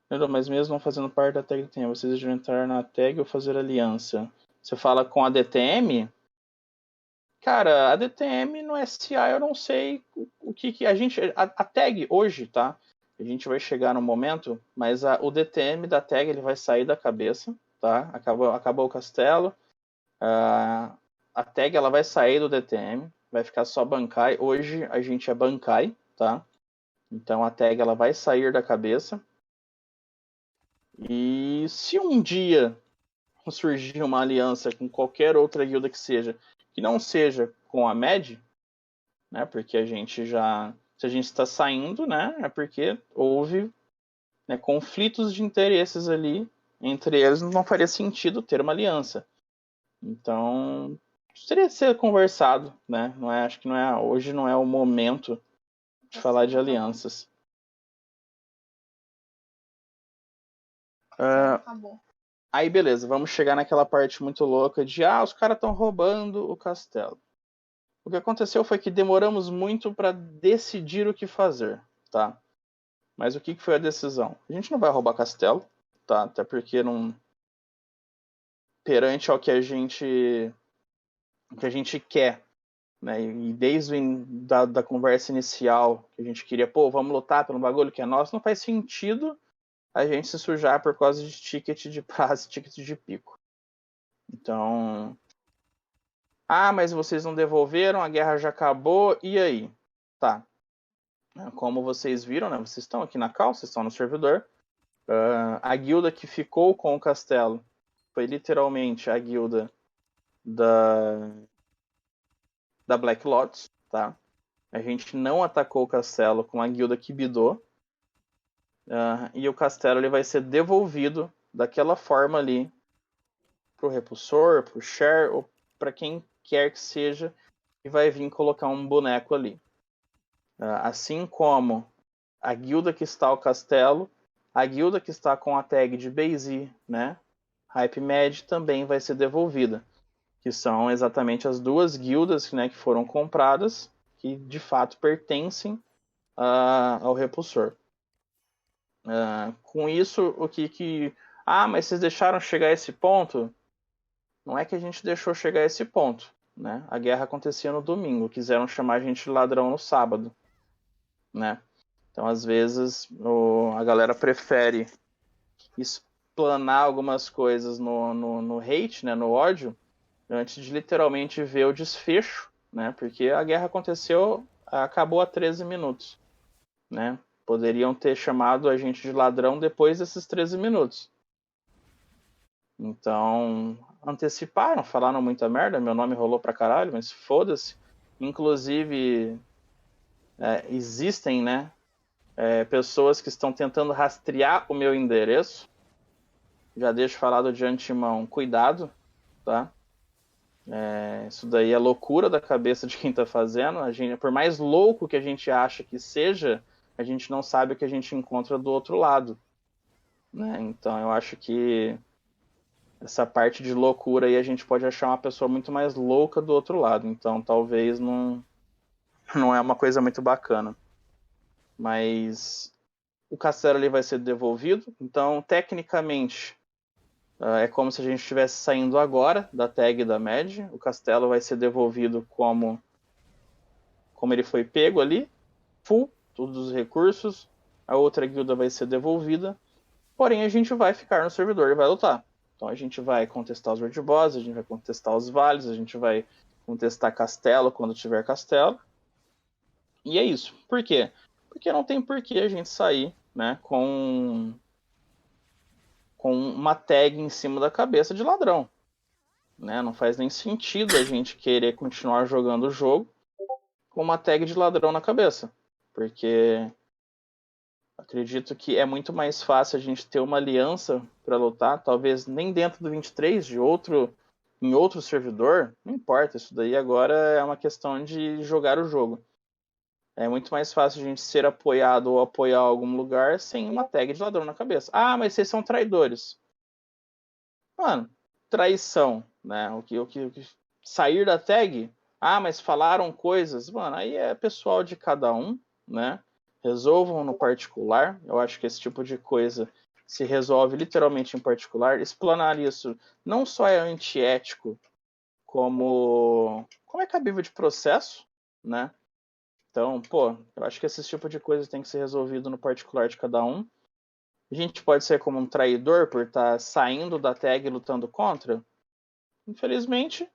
Mas mesmo não fazendo parte da tag DTM, vocês devem entrar na tag ou fazer aliança. Você fala com a DTM? Cara, a DTM no SA eu não sei o que a gente... A tag hoje, tá? A gente vai chegar no momento, mas o DTM da tag ele vai sair da cabeça, tá? Acabou o castelo. A tag ela vai sair do DTM, vai ficar só Bankai. Hoje a gente é Bankai, tá? Então a tag ela vai sair da cabeça. E se um dia surgir uma aliança com qualquer outra guilda que não seja com a MED, né? Porque a gente já, se a gente está saindo, né? É porque houve, né, conflitos de interesses ali entre eles, não faria sentido ter uma aliança. Então teria que ser conversado, né? Acho que hoje não é o momento de falar de alianças. Aí beleza, vamos chegar naquela parte muito louca de os caras estão roubando o castelo. O que aconteceu foi que demoramos muito para decidir o que fazer, tá? Mas o que foi a decisão? A gente não vai roubar castelo, tá? Até porque não perante ao que a gente quer, né? E desde da conversa inicial que a gente queria, vamos lutar pelo bagulho que é nosso, não faz sentido a gente se sujar por causa de ticket de prazo, ticket de pico. Então, mas vocês não devolveram, a guerra já acabou, e aí? Tá. Como vocês viram, né? Vocês estão aqui na cal, vocês estão no servidor. A guilda que ficou com o castelo foi literalmente a guilda da Black Lotus, tá? A gente não atacou o castelo com a guilda que bidou. E o castelo ele vai ser devolvido daquela forma ali pro repulsor, pro share ou para quem quer que seja e vai vir colocar um boneco ali. Assim como a guilda que está ao castelo, a guilda que está com a tag de BZ, né? Hype Med também vai ser devolvida. Que são exatamente as duas guildas, né, que foram compradas, que de fato pertencem ao repulsor. Com isso, o que... mas vocês deixaram chegar a esse ponto? Não é que a gente deixou chegar a esse ponto, né? A guerra acontecia no domingo, quiseram chamar a gente de ladrão no sábado, né? Então, às vezes, a galera prefere explanar algumas coisas no hate, né, no ódio, antes de literalmente ver o desfecho, né? Porque a guerra acabou há 13 minutos, né? Poderiam ter chamado a gente de ladrão depois desses 13 minutos. Então, anteciparam, falaram muita merda, meu nome rolou pra caralho, mas foda-se. Inclusive, existem, né, pessoas que estão tentando rastrear o meu endereço. Já deixo falado de antemão, cuidado, tá? Isso daí é loucura da cabeça de quem tá fazendo. Por mais louco que a gente acha que seja, a gente não sabe o que a gente encontra do outro lado, né? Então eu acho que essa parte de loucura aí a gente pode achar uma pessoa muito mais louca do outro lado. Então talvez não é uma coisa muito bacana. Mas o castelo ali vai ser devolvido. Então, tecnicamente, é como se a gente estivesse saindo agora da tag da MED. O castelo vai ser devolvido como ele foi pego ali. Full, todos os recursos. A outra guilda vai ser devolvida. Porém, a gente vai ficar no servidor e vai lutar. Então, a gente vai contestar os World Boss, a gente vai contestar os vales, a gente vai contestar castelo quando tiver castelo. E é isso. Por quê? Porque não tem por que a gente sair, né, com uma tag em cima da cabeça de ladrão, né? Não faz nem sentido a gente querer continuar jogando o jogo com uma tag de ladrão na cabeça, porque acredito que é muito mais fácil a gente ter uma aliança para lutar, talvez nem dentro do 23, em outro servidor, não importa, isso daí agora é uma questão de jogar o jogo. É muito mais fácil a gente ser apoiado ou apoiar algum lugar sem uma tag de ladrão na cabeça. Mas vocês são traidores. Mano, traição, né? O que sair da tag? Mas falaram coisas. Mano, aí é pessoal de cada um, né? Resolvam no particular. Eu acho que esse tipo de coisa se resolve literalmente em particular. Explanar isso não só é antiético, como é cabível de processo, né? Então, eu acho que esse tipo de coisa tem que ser resolvido no particular de cada um. A gente pode ser como um traidor por estar saindo da tag e lutando contra? Infelizmente,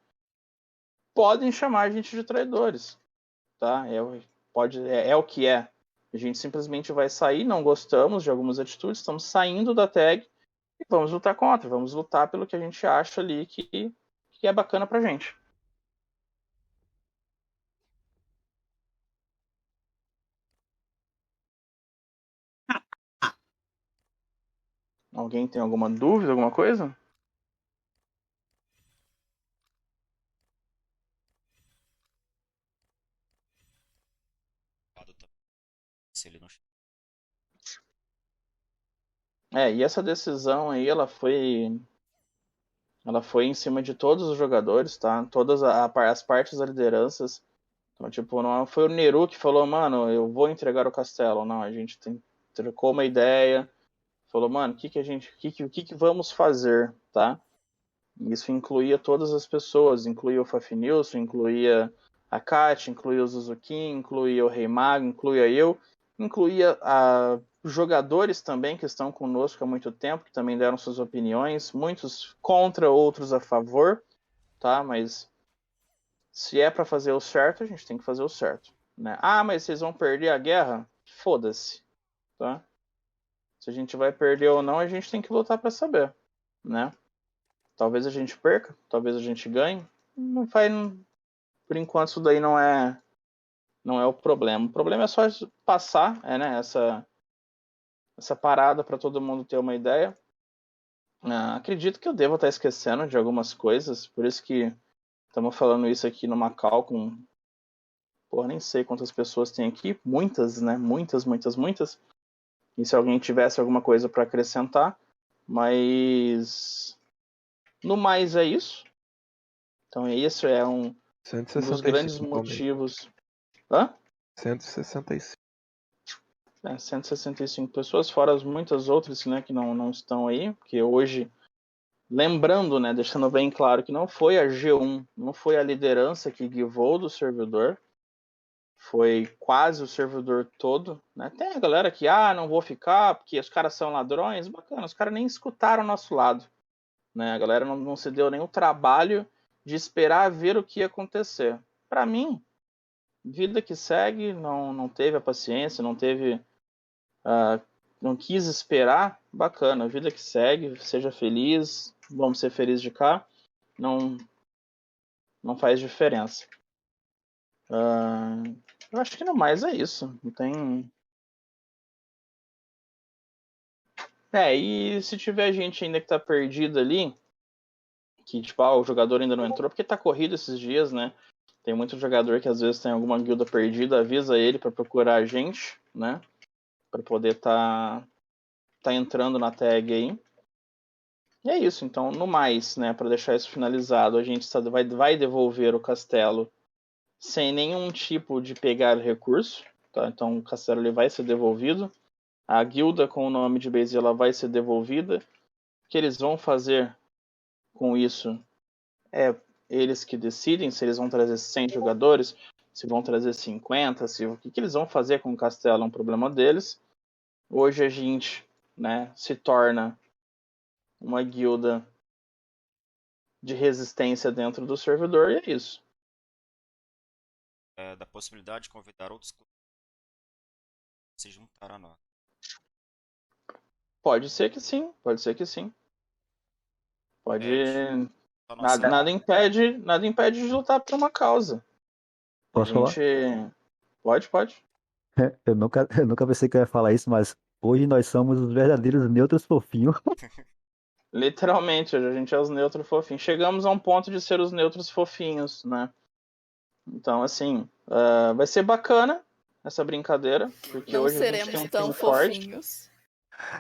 podem chamar a gente de traidores, tá? É o que é. A gente simplesmente vai sair, não gostamos de algumas atitudes, estamos saindo da tag e vamos lutar contra, vamos lutar pelo que a gente acha ali que é bacana pra gente. Alguém tem alguma dúvida, alguma coisa? Se ele não... E essa decisão aí, ela foi em cima de todos os jogadores, tá? Todas as partes das lideranças. Então, tipo, não foi o Neru que falou, mano, eu vou entregar o castelo. Não, a gente trocou uma ideia, falou, mano, o que vamos fazer, tá? Isso incluía todas as pessoas, incluía o Fafinilson, incluía a Kat, incluía o Zuzuki, incluía o Rei Mago, incluía eu, incluía jogadores também que estão conosco há muito tempo, que também deram suas opiniões, muitos contra, outros a favor, tá? Mas se é para fazer o certo, a gente tem que fazer o certo, né? Ah, mas vocês vão perder a guerra? Foda-se, tá? Se a gente vai perder ou não, a gente tem que lutar para saber, né? Talvez a gente perca, talvez a gente ganhe. Não faz, por enquanto isso daí não é o problema. O problema é só passar, né, essa parada para todo mundo ter uma ideia. Acredito que eu devo estar esquecendo de algumas coisas, por isso que estamos falando isso aqui numa call com, nem sei quantas pessoas tem aqui, muitas, né, muitas. E se alguém tivesse alguma coisa para acrescentar, mas no mais é isso. Então isso é um dos grandes motivos. Hã? 165. 165 pessoas, fora as muitas outras, né, que não estão aí, porque hoje, lembrando, né, deixando bem claro que não foi a G1, não foi a liderança que guivou do servidor, foi quase o servidor todo, né? Tem a galera que, não vou ficar porque os caras são ladrões, bacana, os caras nem escutaram o nosso lado, né? A galera não se deu nem o trabalho de esperar ver o que ia acontecer. Para mim, vida que segue, não teve a paciência, não quis esperar, bacana, vida que segue, seja feliz, vamos ser felizes de cá, não faz diferença. Eu acho que no mais é isso, não tem... E se tiver gente ainda que tá perdida ali, que tipo, o jogador ainda não entrou, porque tá corrido esses dias, né? Tem muito jogador que às vezes tem alguma guilda perdida, avisa ele para procurar a gente, né? Para poder tá entrando na tag aí. E é isso, então, no mais, né, para deixar isso finalizado, a gente vai devolver o castelo sem nenhum tipo de pegar recurso, tá? Então o castelo ele vai ser devolvido. A guilda com o nome de base ela vai ser devolvida. O que eles vão fazer com isso é eles que decidem, se eles vão trazer 100 jogadores, se vão trazer 50, o que eles vão fazer com o castelo é um problema deles. Hoje a gente, né, se torna uma guilda de resistência dentro do servidor e é isso. Da possibilidade de convidar outros clubes a se juntar a nós. Pode ser que sim. Pode. Nada impede de lutar por uma causa. Posso falar? Pode. Eu nunca pensei que eu ia falar isso, mas hoje nós somos os verdadeiros neutros fofinhos. Literalmente, hoje a gente é os neutros fofinhos. Chegamos a um ponto de ser os neutros fofinhos, né? Então, assim, vai ser bacana essa brincadeira, porque não hoje a gente tem um tão fofinhos.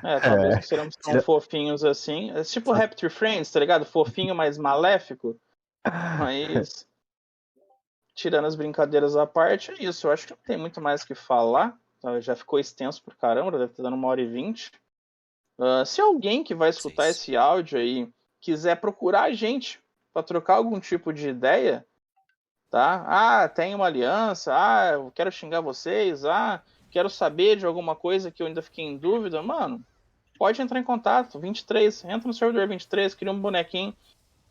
Talvez não seremos tão fofinhos assim. É tipo Happy Friends, tá ligado? Fofinho, mas maléfico. Mas, tirando as brincadeiras à parte, é isso. Eu acho que não tem muito mais o que falar. Já ficou extenso por caramba, deve estar dando 1h20. Se alguém que vai escutar esse áudio aí quiser procurar a gente para trocar algum tipo de ideia, tá? Tem uma aliança, eu quero xingar vocês, quero saber de alguma coisa que eu ainda fiquei em dúvida, mano, pode entrar em contato, 23, entra no servidor 23, cria um bonequinho,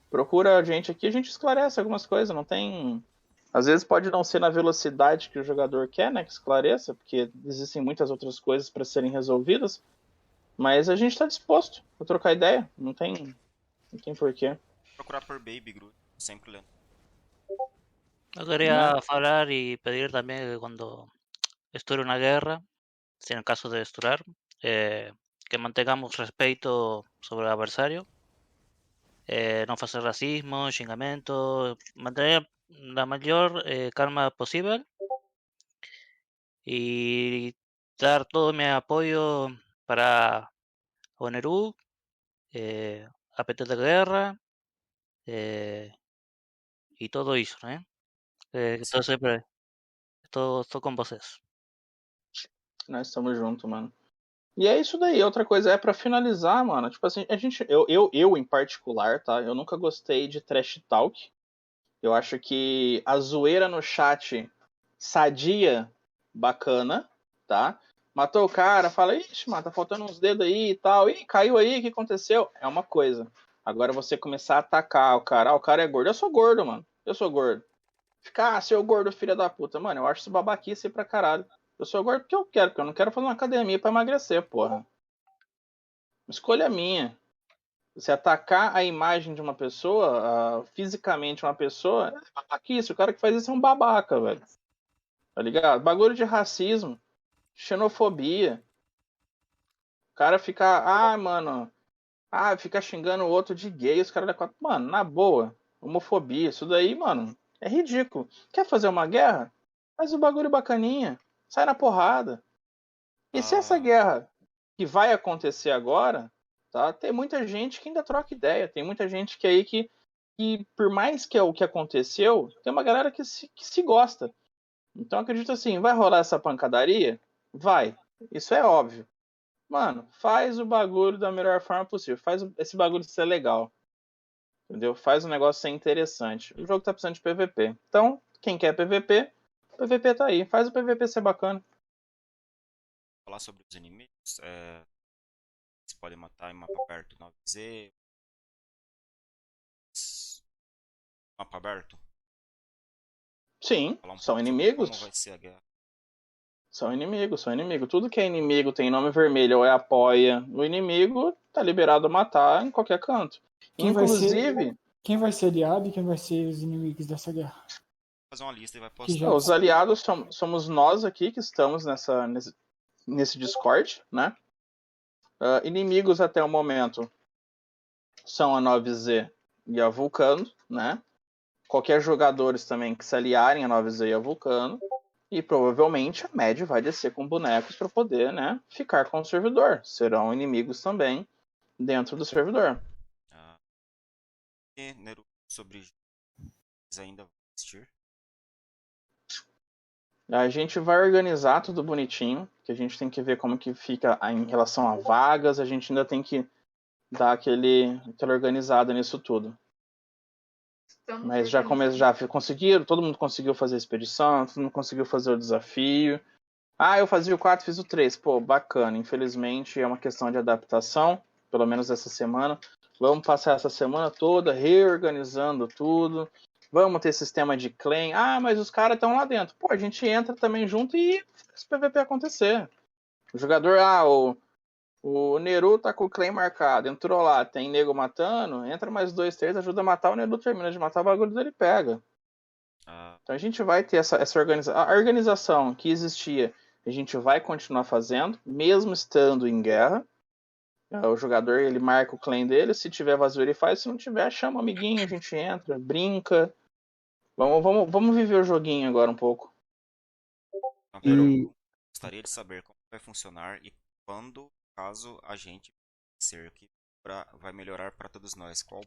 procura a gente aqui, a gente esclarece algumas coisas, não tem... Às vezes pode não ser na velocidade que o jogador quer, né, que esclareça, porque existem muitas outras coisas para serem resolvidas, mas a gente está disposto a trocar ideia, não tem porquê. Procurar por Baby Groot, sempre lendo. Yo quería hablar y pedir también que cuando estuve una guerra, si en el caso de estourar, que mantengamos respeto sobre el adversario, no hacer racismo, xingamento, mantener la mayor calma posible y dar todo mi apoyo para Oneru, APT de guerra y todo eso, Todo sempre, estou com vocês. Nós estamos juntos, mano. E é isso daí. Outra coisa é pra finalizar, mano. Tipo assim, eu em particular, tá? Eu nunca gostei de trash talk. Eu acho que a zoeira no chat sadia, bacana, tá? Matou o cara, fala, ixi, mano, tá faltando uns dedos aí e tal. Ih, caiu aí, o que aconteceu? É uma coisa. Agora você começar a atacar o cara, o cara é gordo. Eu sou gordo, mano. Eu sou gordo. Ficar, seu gordo, filha da puta. Mano, eu acho isso babaquice pra caralho. Eu sou gordo porque eu quero, porque eu não quero fazer uma academia pra emagrecer, porra. Escolha minha. Você atacar a imagem de uma pessoa, fisicamente uma pessoa, é babaquice. O cara que faz isso é um babaca, velho. Tá ligado? Bagulho de racismo, xenofobia. O cara fica, mano, fica xingando o outro de gay, os caras da quatro. Mano, na boa, homofobia, isso daí, mano, é ridículo. Quer fazer uma guerra? Faz o bagulho bacaninha. Sai na porrada. E se essa guerra que vai acontecer agora, tá? Tem muita gente que ainda troca ideia. Tem muita gente que aí que por mais que é o que aconteceu, tem uma galera que se gosta. Então acredito assim, vai rolar essa pancadaria? Vai. Isso é óbvio. Mano, faz o bagulho da melhor forma possível. Faz esse bagulho ser legal. Entendeu? Faz o negócio ser interessante. O jogo tá precisando de PVP. Então, quem quer PVP, PVP tá aí. Faz o PVP ser bacana. Falar sobre os inimigos, você pode matar em mapa aberto 9Z. Mapa aberto? Sim, são inimigos. Como vai ser a guerra? São inimigos. Tudo que é inimigo tem nome vermelho ou apoia o inimigo, tá liberado a matar em qualquer canto. Inclusive... Quem vai ser aliado e quem vai ser os inimigos dessa guerra? Fazer uma lista e vai postar. Os aliados somos nós aqui que estamos nesse Discord, né? Inimigos até o momento são a 9Z e a Vulcano, né? Qualquer jogadores também que se aliarem a 9Z e a Vulcano. E provavelmente a MED vai descer com bonecos para poder, né, ficar com o servidor. Serão inimigos também dentro do servidor. E Neru, sobre jogos ainda vão existir? A gente vai organizar tudo bonitinho, que a gente tem que ver como que fica em relação a vagas, a gente ainda tem que dar aquela organizada nisso tudo. Mas já conseguiram, todo mundo conseguiu fazer a expedição, todo mundo conseguiu fazer o desafio. Eu fazia o 4, fiz o 3. Pô, bacana. Infelizmente é uma questão de adaptação, pelo menos essa semana. Vamos passar essa semana toda reorganizando tudo. Vamos ter sistema de claim. Mas os caras estão lá dentro. Pô, a gente entra também junto e faz o PVP acontecer. O jogador, o Neru tá com o claim marcado, entrou lá, tem nego matando, entra mais 2, 3, ajuda a matar, o Neru termina de matar, o bagulho dele pega. Então a gente vai ter essa organização. A organização que existia, a gente vai continuar fazendo, mesmo estando em guerra. O jogador, ele marca o claim dele, se tiver vazio ele faz, se não tiver, chama o amiguinho, a gente entra, brinca. Vamos viver o joguinho agora um pouco. Gostaria de saber como vai funcionar e quando, caso a gente ser aqui, vai melhorar para todos nós. Qual?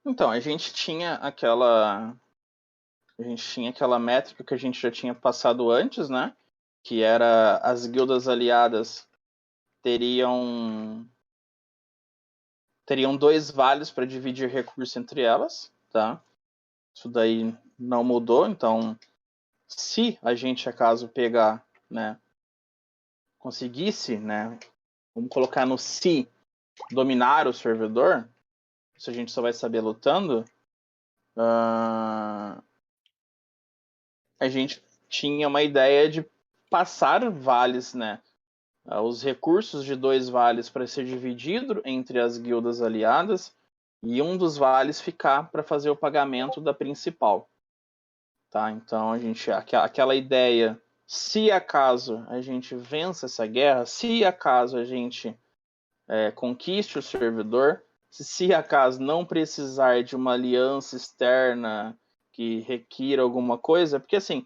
Então, a gente tinha aquela métrica que a gente já tinha passado antes, né? que era as guildas aliadas teriam 2 vales para dividir recurso entre elas, tá? Isso daí não mudou, então se a gente acaso pegar, né, conseguisse, né, vamos colocar no se dominar o servidor, isso a gente só vai saber lutando, a gente tinha uma ideia de passar vales, né, os recursos de 2 vales para ser dividido entre as guildas aliadas e um dos vales ficar para fazer o pagamento da principal. Tá? Então, aquela ideia, se acaso a gente vença essa guerra, se acaso a gente conquiste o servidor, se acaso não precisar de uma aliança externa que requira alguma coisa, porque assim,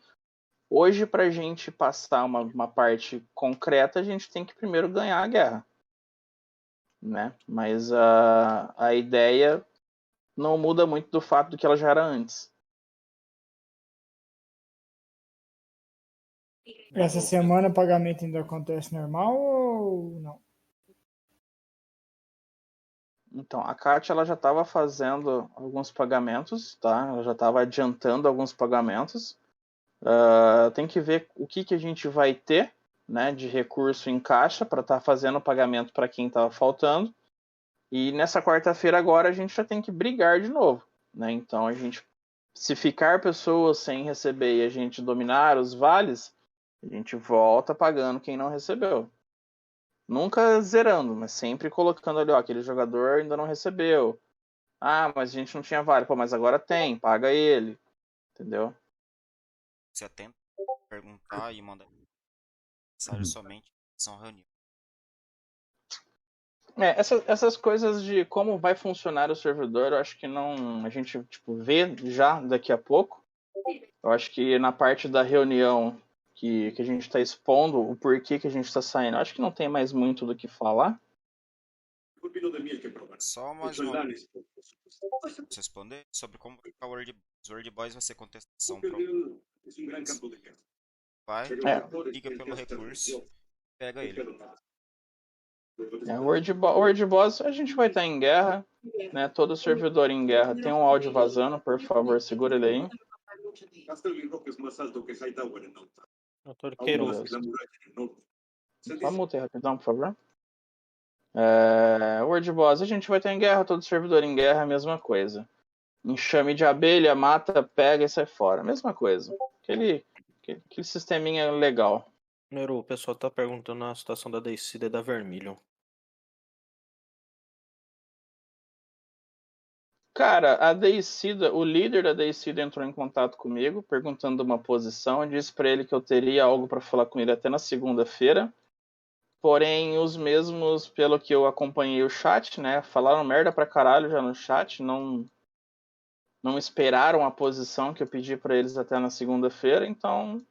hoje para a gente passar uma parte concreta, a gente tem que primeiro ganhar a guerra. Né? Mas a ideia não muda muito do fato do que ela já era antes. Essa semana o pagamento ainda acontece normal ou não? Então, a Kátia ela já estava fazendo alguns pagamentos, tá? Ela já estava adiantando alguns pagamentos. Tem que ver o que a gente vai ter, né, de recurso em caixa para estar fazendo o pagamento para quem estava faltando. E nessa quarta-feira agora a gente já tem que brigar de novo, né? Então se ficar pessoas sem receber e a gente dominar os vales, a gente volta pagando quem não recebeu. Nunca zerando, mas sempre colocando ali, ó, aquele jogador ainda não recebeu. Ah, mas a gente não tinha vale. Pô, mas agora tem, paga ele. Entendeu? Você atenta perguntar e mandar mensagem somente são reuniões. Essas coisas de como vai funcionar o servidor, eu acho que não. A gente vê já daqui a pouco. Eu acho que na parte da reunião que a gente está expondo o porquê que a gente está saindo, eu acho que não tem mais muito do que falar. Só mais uma vez responder sobre como ficar o World Boys. Os World Boys vai ser contestação para vai, liga pelo recurso, pega ele. World Boss, a gente vai estar em guerra, né? Todo servidor em guerra tem um áudio vazando, por favor, segura ele aí. Doutor Queiroz. Só muta aí rapidão, por favor. World Boss, a gente vai estar em guerra, todo servidor em guerra, a mesma coisa. Enxame de abelha, mata, pega e sai fora. Mesma coisa. Aquele sisteminha legal. Nero, o pessoal tá perguntando a situação da Deicida e da Vermilion. Cara, a Deicida, o líder da Deicida entrou em contato comigo, perguntando uma posição. Eu disse pra ele que eu teria algo pra falar com ele até na segunda-feira. Porém, os mesmos, pelo que eu acompanhei o chat, né, falaram merda pra caralho já no chat, não esperaram a posição que eu pedi pra eles até na segunda-feira, então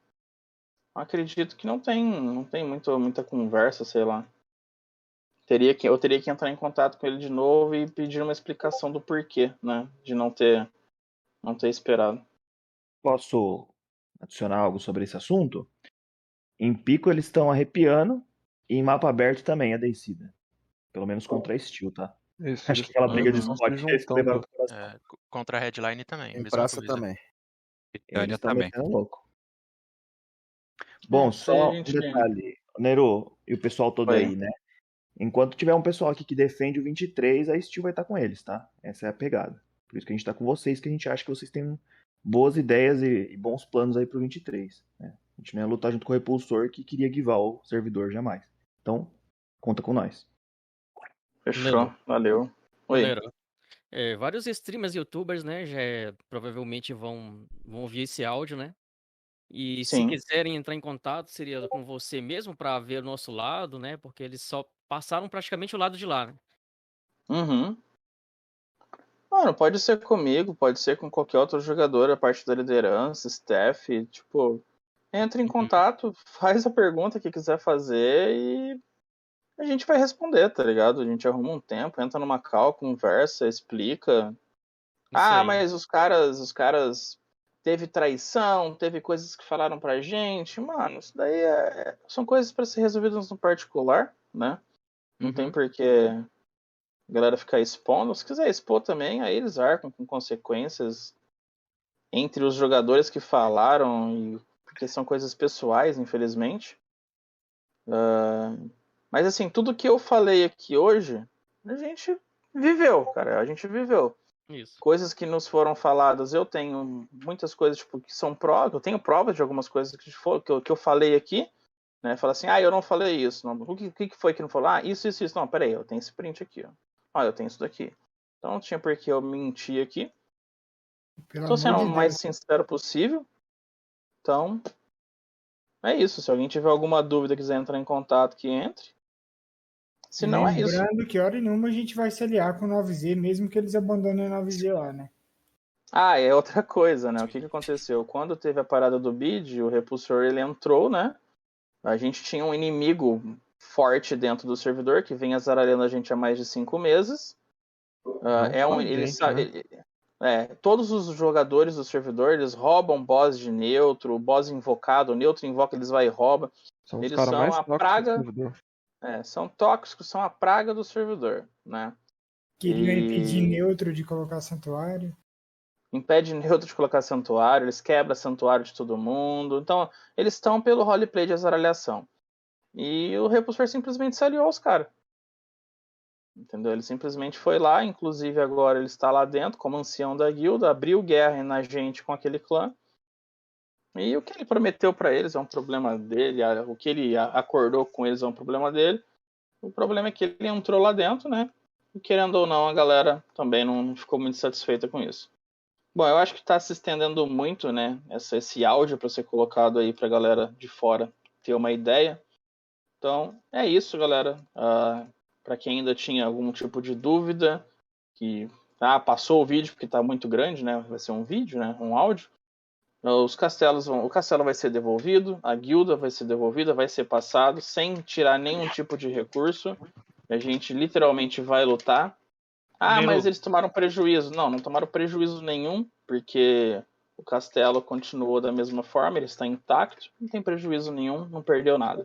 acredito que não tem muita conversa, sei lá. Eu teria que entrar em contato com ele de novo e pedir uma explicação do porquê, né, de não ter esperado. Posso adicionar algo sobre esse assunto? Em pico eles estão arrepiando e em mapa aberto também a Deicida. Pelo menos contra a Steel, tá? Isso, Acho que aquela briga de estão spot se eles levaram juntando. pro coração. Contra a Headline também. Em mesma praça coisa. também. Eles Tânia estão também. metendo louco. Bom, só um detalhe. Nero e o pessoal todo Oi. aí, né? Enquanto tiver um pessoal aqui que defende o 23, a Steel vai estar com eles, tá? Essa é a pegada. Por isso que a gente tá com vocês, que a gente acha que vocês têm boas ideias e bons planos aí pro 23. Né? A gente não ia lutar junto com o Repulsor que queria guivar o servidor jamais. Então, conta com nós. Fechou, valeu. Oi. Nero, vários streamers e youtubers, né, provavelmente vão ouvir esse áudio, né? E se Sim. quiserem entrar em contato, seria com você mesmo para ver o nosso lado, né? Porque eles só passaram praticamente o lado de lá, né? Uhum. Mano, pode ser comigo, pode ser com qualquer outro jogador, a parte da liderança, staff, tipo, entra em contato, faz a pergunta que quiser fazer e a gente vai responder, tá ligado? A gente arruma um tempo, entra numa call, conversa, explica. Isso aí. Mas os caras teve traição, teve coisas que falaram pra gente. Mano, isso daí são coisas para ser resolvidas no particular, né? Não tem porquê a galera ficar expondo. Se quiser expor também, aí eles arcam com consequências entre os jogadores que falaram, porque são coisas pessoais, infelizmente. Mas assim, tudo que eu falei aqui hoje, a gente viveu, cara. A gente viveu. Isso. Coisas que nos foram faladas, eu tenho muitas coisas tipo, que são provas, eu tenho provas de algumas coisas que eu falei aqui, né? Fala assim, eu não falei isso. Não. O que foi que não falou? Isso. Não, peraí, eu tenho esse print aqui, ó. Eu tenho isso daqui. Então não tinha por que eu mentir aqui. Tô sendo o mais sincero possível. Então, é isso. Se alguém tiver alguma dúvida, quiser entrar em contato, que entre. Se não, é isso. Lembrando que hora nenhuma a gente vai se aliar com o 9Z, mesmo que eles abandonem o 9Z lá, né? É outra coisa, né? O que aconteceu? Quando teve a parada do BID, o Repulsor ele entrou, né? A gente tinha um inimigo forte dentro do servidor que vem azaralhando a gente há mais de 5 meses. Todos os jogadores do servidor, eles roubam boss de neutro, boss invocado, o neutro invoca, eles vai e rouba. Eles são a praga. São tóxicos, são a praga do servidor, né? Queriam impedir neutro de colocar santuário. Impede neutro de colocar santuário, eles quebram santuário de todo mundo. Então, eles estão pelo roleplay de azaralhação. E o Repulsor simplesmente se aliou aos caras. Entendeu? Ele simplesmente foi lá, inclusive agora ele está lá dentro como ancião da guilda, abriu guerra na gente com aquele clã. E o que ele prometeu para eles é um problema dele, o que ele acordou com eles é um problema dele. O problema é que ele entrou lá dentro, né? E querendo ou não, a galera também não ficou muito satisfeita com isso. Bom, eu acho que está se estendendo muito, né? Esse áudio para ser colocado aí para a galera de fora ter uma ideia. Então, é isso, galera. Para quem ainda tinha algum tipo de dúvida, que passou o vídeo porque está muito grande, né? Vai ser um vídeo, né? Um áudio. O castelo vai ser devolvido, a guilda vai ser devolvida, vai ser passado sem tirar nenhum tipo de recurso. A gente literalmente vai lutar. Mas eles tomaram prejuízo. Não tomaram prejuízo nenhum, porque o castelo continuou da mesma forma, ele está intacto, não tem prejuízo nenhum, não perdeu nada.